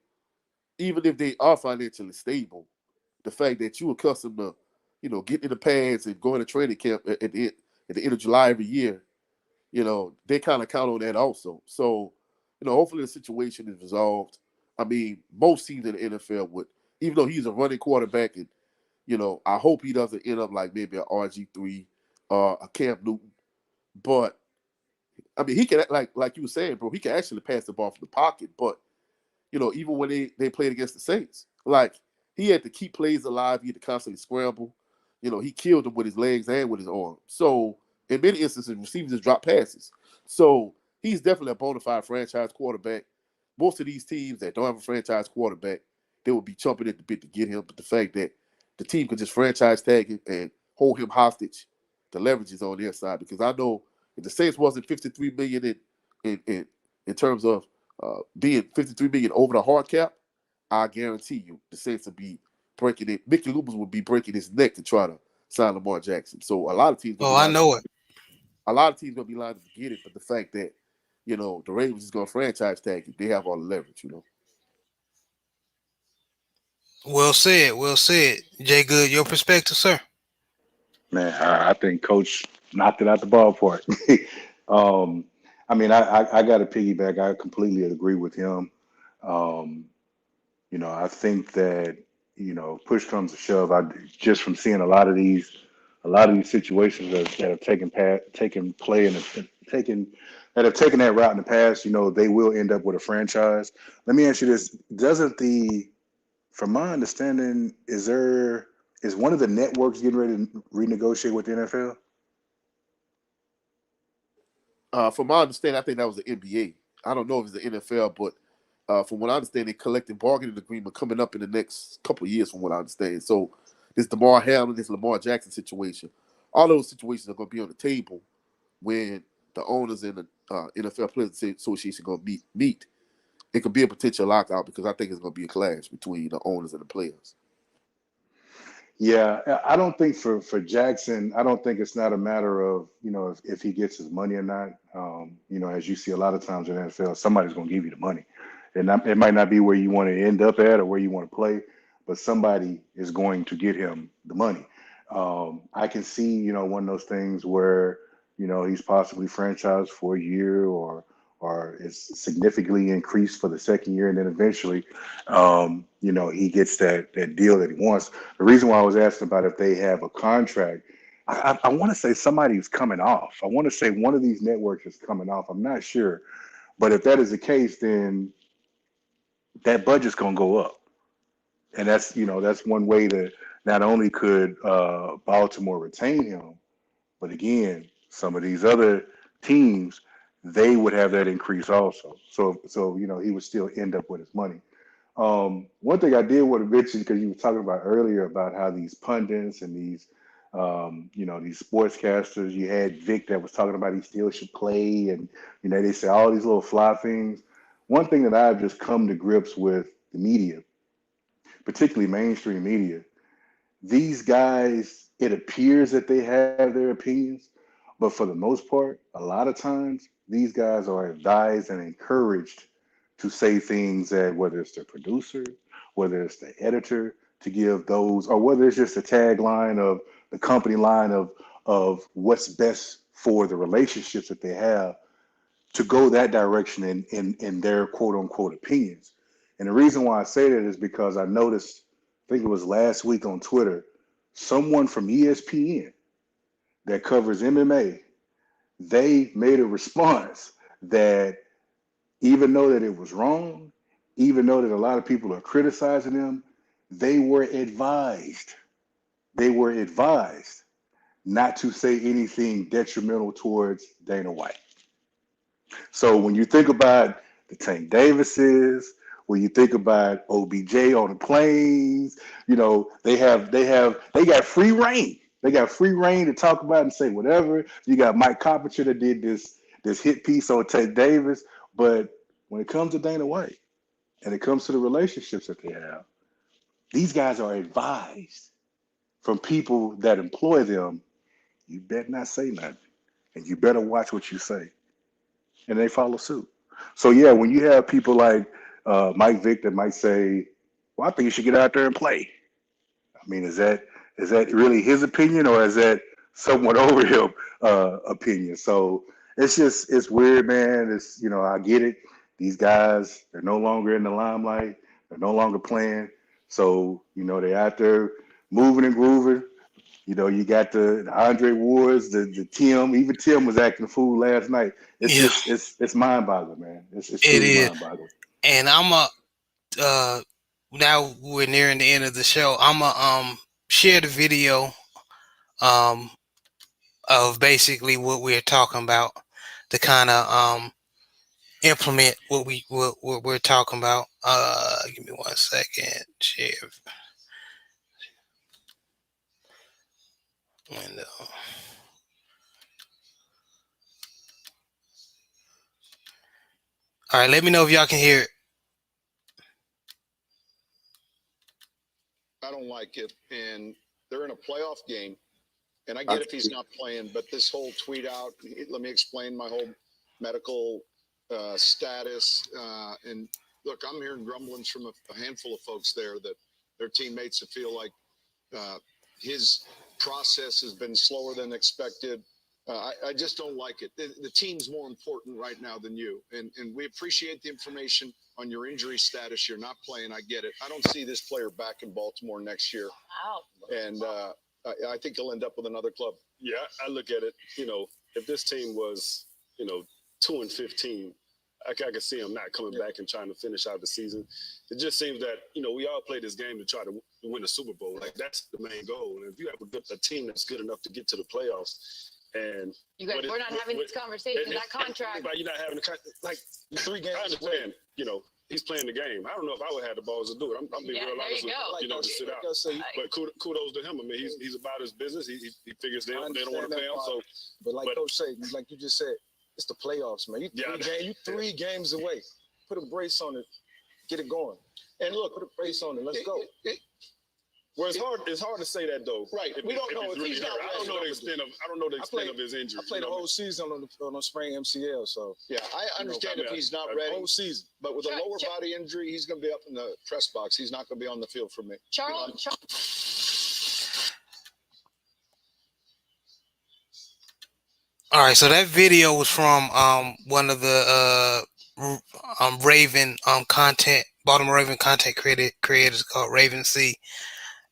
even if they are financially stable, the fact that you accustomed to, getting in the pads and going to training camp at the end of July every year, they kind of count on that also. So, hopefully the situation is resolved. I mean, most teams in the NFL would, even though he's a running quarterback, and I hope he doesn't end up like maybe a RG3 or a Cam Newton. But I mean, he can, like you were saying, bro, he can actually pass the ball from the pocket. But even when they played against the Saints, like he had to keep plays alive. He had to constantly scramble. He killed them with his legs and with his arm. So in many instances, receivers just drop passes. So he's definitely a bona fide franchise quarterback. Most of these teams that don't have a franchise quarterback, they would be chomping at the bit to get him. But the fact that the team could just franchise tag him and hold him hostage, the leverage is on their side. Because I know if the Saints wasn't $53 million in terms of Being 53 million over the hard cap, I guarantee you the Saints will be breaking it. Mickey Loomis will be breaking his neck to try to sign Lamar Jackson. So a lot of teams gonna Oh, be I lined up. know it. A lot of teams gonna be lined up to get it, but the fact that the Ravens is gonna franchise tag it, they have all the leverage. Well said. Well said. Jay Good, your perspective, sir. Man, I think Coach knocked it out the ballpark. um, I mean, I got to piggyback. I completely agree with him. Um, I think that push comes to shove. I just from seeing a lot of these situations that have taken play and taken that have taken that route in the past. They will end up with a franchise. Let me ask you this: Doesn't from my understanding, is one of the networks getting ready to renegotiate with the NFL? From my understanding, I think that was the NBA. I don't know if it's the NFL, but from what I understand, they collective bargaining agreement coming up in the next couple of years. From what I understand, so this Damar Hamlin, this Lamar Jackson situation, all those situations are going to be on the table when the owners and the NFL Players Association going to meet. It could be a potential lockout because I think it's going to be a clash between the owners and the players. Yeah, I don't think for Jackson, I don't think it's not a matter of if he gets his money or not. As you see a lot of times in the NFL, somebody's going to give you the money, and it might not be where you want to end up at or where you want to play, but somebody is going to get him the money. I can see one of those things where he's possibly franchised for a year or is significantly increased for the second year, and then eventually, he gets that deal that he wants. The reason why I was asking about if they have a contract, I want to say somebody's coming off. I want to say one of these networks is coming off. I'm not sure, but if that is the case, then that budget's gonna go up, and that's one way to not only could Baltimore retain him, but again, some of these other teams, they would have that increase also. So he would still end up with his money. One thing I did want to mention, because you were talking about earlier about how these pundits and these sportscasters, you had Vic that was talking about he still should play, and they say all these little fly things. One thing that I've just come to grips with the media, particularly mainstream media, these guys, it appears that they have their opinions, but for the most part, a lot of times these guys are advised and encouraged to say things that whether it's the producer, whether it's the editor, to give those, or whether it's just a tagline of the company line of what's best for the relationships that they have, to go that direction in their quote unquote opinions. And the reason why I say that is because I noticed, I think it was last week on Twitter, someone from ESPN that covers MMA, they made a response that even though that it was wrong, even though that a lot of people are criticizing them, they were advised, they were advised not to say anything detrimental towards Dana White. So when you think about the Tank Davises, when you think about OBJ on the planes, they got free reign. They got free reign to talk about and say whatever. You got Mike Carpenter that did this hit piece on Tank Davis, but when it comes to Dana White and it comes to the relationships that they have, these guys are advised from people that employ them. You better not say nothing, and you better watch what you say, and they follow suit. So yeah, when you have people like Mike Vick that might say, "Well, I think you should get out there and play." I mean, is that really his opinion, or is that someone over him opinion? So it's weird, man. I get it. These guys, they're no longer in the limelight. They're no longer playing. So they're out there moving and grooving. You got the Andre Wards, the Tim. Even Tim was acting a fool last night. It's Yeah, just it's mind boggling, man. It's it truly is. mind boggling. And uh now we're nearing the end of the show. I'm a share the video um of basically what we're talking about to kind of implement what we're talking about. Give me 1 second. Share window. All right, let me know if y'all can hear it. I don't like it, and they're in a playoff game, and I get if he's not playing, but this whole tweet out. Let me explain my whole medical status. And look, I'm hearing grumblings from a handful of folks there that their teammates feel like his process has been slower than expected. I just don't like it. The team's more important right now than you. And we appreciate the information on your injury status. You're not playing. I get it. I don't see this player back in Baltimore next year. Wow. And I think he'll end up with another club. Yeah, I look at it, if this team was, 2-15, I can see him not coming back and trying to finish out the season. It just seems that, we all play this game to try to win a Super Bowl. Like, that's the main goal. And if you have a team that's good enough to get to the playoffs, and you guys, we're not having this conversation. That contract. But you're not having like 3 games. I understand. He's playing the game. I don't know if I would have the balls to do it. I'm being real honest with you. To sit out. But kudos to him. I mean, he's about his business. He figures they don't want to pay him. So, but Coach said, like you just said, it's the playoffs, man. You 3 games away. Put a brace on it. Get it going. And look, put a brace on it. Let's go. Well, it's hard to say that though. Right. We don't know if he's not. I don't know the extent of his injury. I played the whole season on a sprained MCL, so yeah, I understand if he's not ready. Whole season. But with a lower body injury, he's going to be up in the press box. He's not going to be on the field for me. Charles. All right, so that video was from one of the Raven Baltimore Raven content creators called Raven C.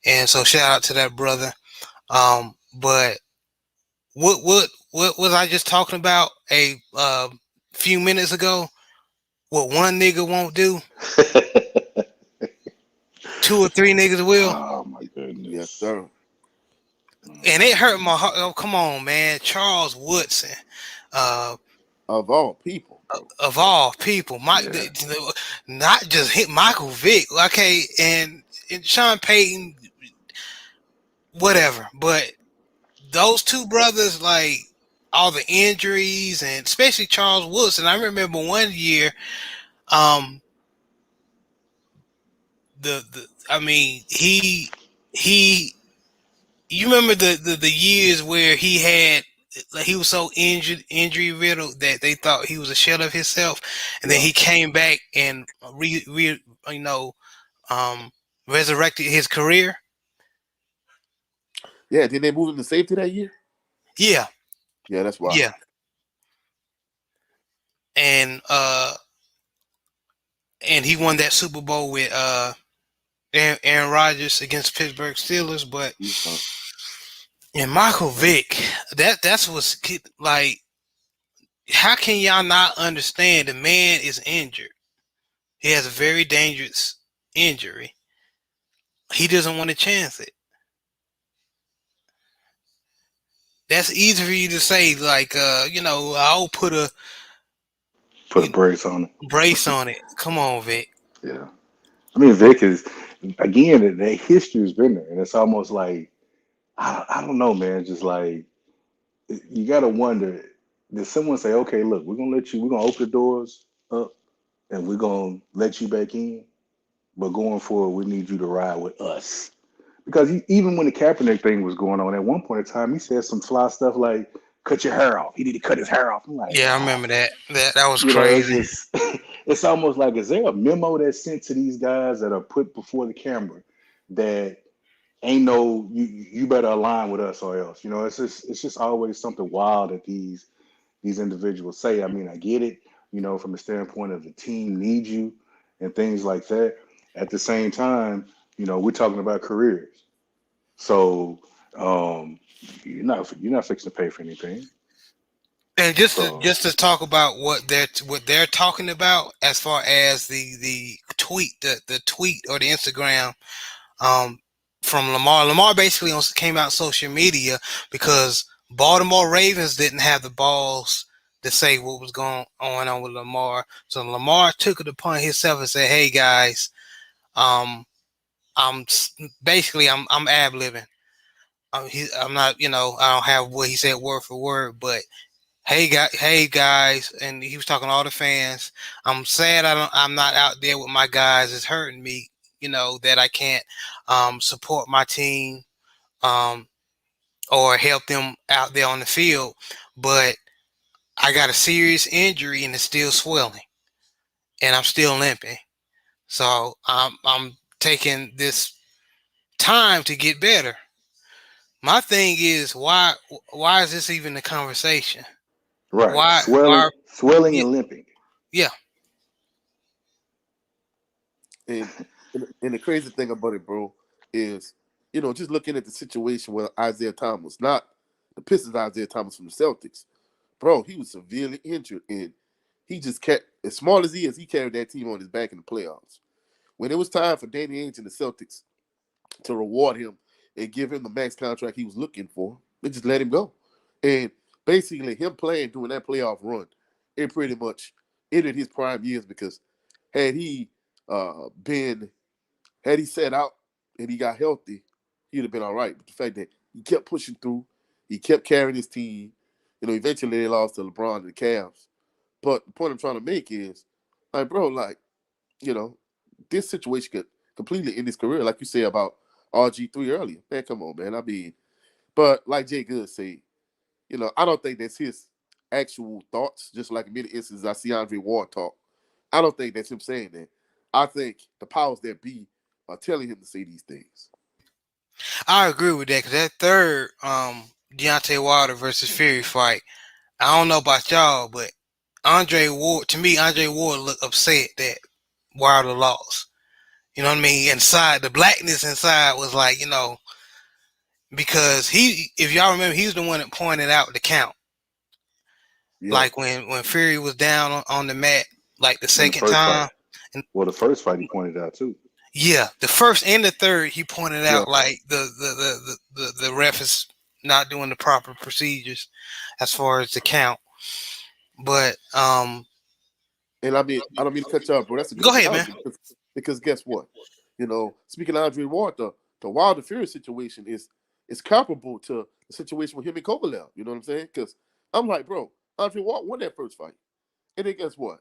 And so shout out to that brother. But what was I just talking about a few minutes ago? What one nigga won't do, 2 or 3 niggas will. Oh my goodness. Yes, sir. And it hurt my heart. Oh, come on, man. Charles Woodson. Of all people. Of all people. Not just hit Michael Vick. Okay, and Sean Payton, whatever. But those 2 brothers, like all the injuries, and especially Charles Woodson. I remember one year, you remember the years where he was so injury riddled that they thought he was a shell of himself, and then he came back and resurrected his career. Yeah, did they move him to safety that year? Yeah, that's why. Yeah, and he won that Super Bowl with Aaron Rodgers against the Pittsburgh Steelers, but. And Michael Vick, that's what's like. How can y'all not understand? The man is injured. He has a very dangerous injury. He doesn't want to chance it. That's easy for you to say, like, I'll put a brace on it. Brace on it. Come on, Vic. Yeah, I mean, Vic is again. The history has been there, and it's almost like. I don't know, man. Just like you got to wonder, did someone say, okay, look, we're going to open the doors up and we're going to let you back in. But going forward, we need you to ride with us. Because even when the Kaepernick thing was going on, at one point in time, he said some fly stuff like, cut your hair off. He need to cut his hair off. I'm like, yeah, I remember that. That was crazy. It's almost like, is there a memo that's sent to these guys that are put before the camera that ain't no you better align with us or else? It's just always something wild that these individuals say. I mean, I get it, from the standpoint of the team needs you and things like that. At the same time, we're talking about careers. So you're not fixing to pay for anything. And just to talk about what they're talking about as far as the tweet, the tweet or the Instagram from Lamar. Lamar basically came out social media because Baltimore Ravens didn't have the balls to say what was going on with Lamar. So Lamar took it upon himself and said, "Hey guys, I'm ad-libbing. I'm not, I don't have what he said word for word, but hey guys, and he was talking to all the fans. I'm sad I'm not out there with my guys. It's hurting me, that I can't support my team um, or help them out there on the field. But I got a serious injury and it's still swelling, and I'm still limping. So I'm taking this time to get better. My thing is why is this even a conversation? Right. Why Swelling yeah, and limping. yeah. And the crazy thing about it, bro, is just looking at the situation with Isaiah Thomas, not the Pistons Isaiah Thomas from the Celtics, bro, he was severely injured and he just kept, as small as he is, he carried that team on his back in the playoffs. When it was time for Danny Ainge and the Celtics to reward him and give him the max contract he was looking for, they just let him go. And basically him playing during that playoff run, it pretty much ended his prime years because had he been had he sat out and he got healthy, he'd have been all right. But the fact that he kept pushing through, he kept carrying his team, eventually they lost to LeBron and the Cavs. But the point I'm trying to make is, like, bro, like, you know, this situation could completely end his career, like you said about RG3 earlier. Man, come on, man. I mean, but like Jay Good said, I don't think that's his actual thoughts. Just like in many instances, I see Andre Ward talk. I don't think that's him saying that. I think the powers that be are telling him to say these things. I agree with that because that third Deontay Wilder versus Fury fight, I don't know about y'all, but Andre Ward looked upset that Wilder lost. You know what I mean? Inside, the blackness inside was like, because if y'all remember, he was the one that pointed out the count. Yeah. Like when Fury was down on the mat, like the In the second first fight. time. And Well, the first fight he pointed out too. yeah, the first and the third, he pointed Yeah. out like the ref is not doing the proper procedures as far as the count. But And I mean, I don't mean to cut you off, bro. That's a go good ahead, man. analogy because guess what? Speaking of Andre Ward, the Wilder Fury situation is comparable to the situation with him and Kovalev. You know what I'm saying? Because I'm like, bro, Andre Ward won that first fight. And then guess what?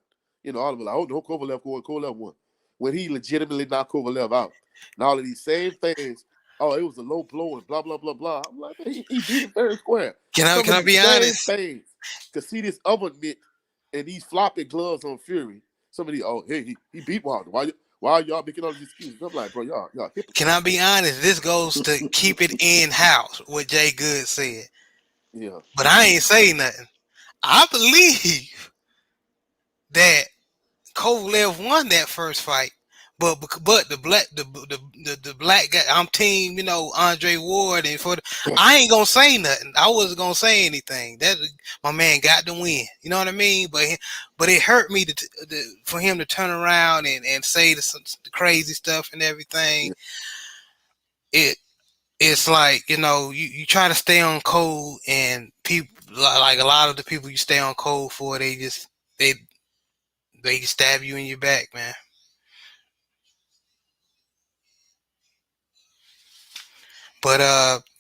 All of them like, oh no, Kovalev won. When he legitimately knocked Kovalev out. And all of these same fans, oh, it was a low blow and blah, blah, blah, blah. I'm like, man, he beat him fair and square. Some Can of I these be same honest? fans could see this other mitt and these floppy gloves on Fury. Some of these, oh, hey, he beat Wilder. Why are y'all making all these excuses? I'm like, bro, y'all Can I hypocrites. be honest? This goes to keep it in house, what Jay Good said. Yeah. But I ain't say nothing. I believe that Kovalev won that first fight, but the black guy, I'm team, Andre Ward, and I ain't gonna say nothing. I wasn't gonna say anything. That my man got the win. You know what I mean? But it hurt me for him to turn around and say the crazy stuff and everything. Yeah. It's like you try to stay on code, and people like a lot of the people you stay on code for, they they stab you in your back, man. But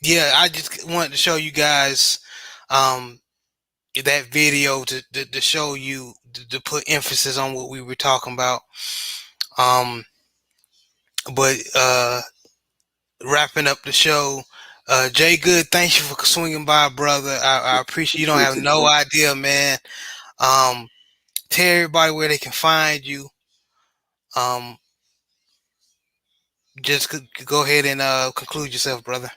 yeah, I just wanted to show you guys um that video to show you to put emphasis on what we were talking about. Um, but wrapping up the show, Jay Good, thank you for swinging by, brother. I appreciate you. Don't have Appreciate it, no bro. idea, man. Um, tell everybody where they can find you. Um, just go ahead and conclude yourself, brother.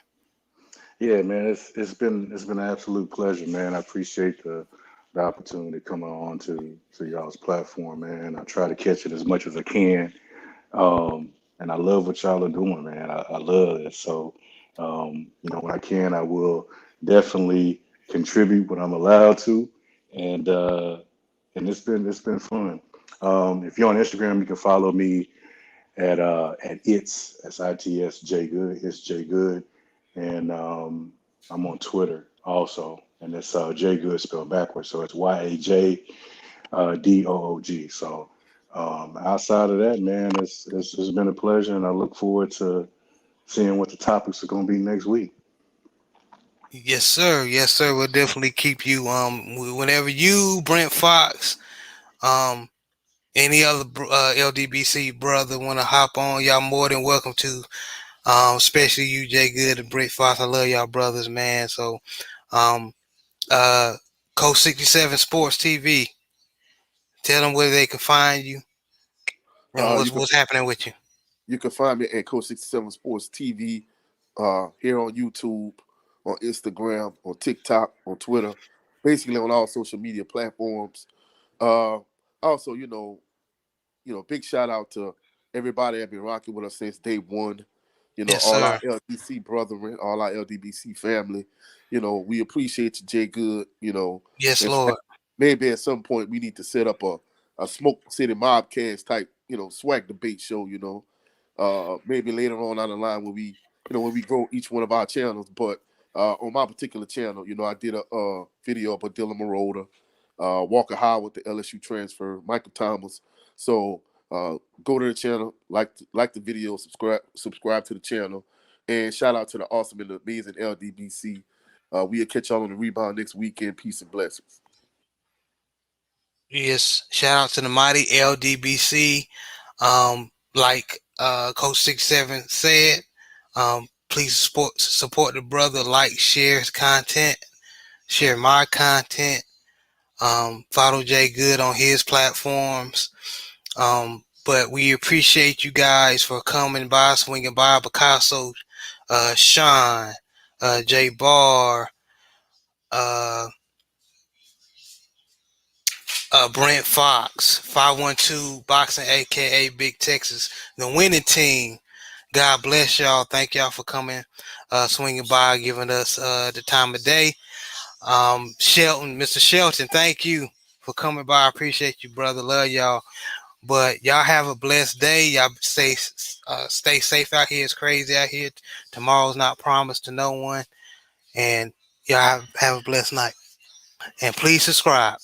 Yeah, man, it's been an absolute pleasure, man. I appreciate the opportunity to come on to y'all's platform, man. I try to catch it as much as I can. And I love what y'all are doing, man. I love it. So, when I can, I will definitely contribute when I'm allowed to. And it's been fun. If you're on Instagram, you can follow me at it's J Good. It's J Good, and I'm on Twitter also, and it's J Good spelled backwards, so it's YAJDOOG. So outside of that, man, it's been a pleasure, and I look forward to seeing what the topics are going to be next week. Yes, sir. Yes, sir. We'll definitely keep you. Whenever you, Brent Fox, um, any other LDBC brother want to hop on, y'all more than welcome to. Especially you, Jay Good and Brent Fox. I love y'all brothers, man. So, um, uh, Coach 67 Sports TV. Tell them where they can find you and You can what's happening with you. you can find me at Coach 67 Sports TV here on YouTube, on Instagram, on TikTok, on Twitter, basically on all social media platforms. Uh, Also, big shout out to everybody that been rocking with us since day one. Yes, All our sir. LDC brethren, all our LDBC family. We appreciate you, Jay Good. Yes, In fact, Lord. maybe at some point we need to set up a Smoke City Mobcast type, swag debate show. Maybe later on down the line when we grow each one of our channels. But on my particular channel, I did a video about Dylan Moroder, Walker Howard, the LSU transfer, Michael Thomas. So go to the channel, like the video, subscribe to the channel, and shout out to the awesome and amazing LDBC. We'll catch y'all on the rebound next weekend. Peace and blessings. Yes. Shout out to the mighty LDBC. Like Coach 67 said, please support the brother. Like, share his content, share my content. Follow Jay Good on his platforms. But we appreciate you guys for coming by, swinging by. Picasso, Sean, Jay Barr, uh, Brent Fox, 512 Boxing, aka Big Texas, the winning team. God bless y'all. Thank y'all for coming, swinging by, giving us the time of day. Shelton, Mr. Shelton, thank you for coming by. I appreciate you, brother. Love y'all. But y'all have a blessed day. Y'all stay safe out here. It's crazy out here. Tomorrow's not promised to no one. And y'all have a blessed night. And please subscribe.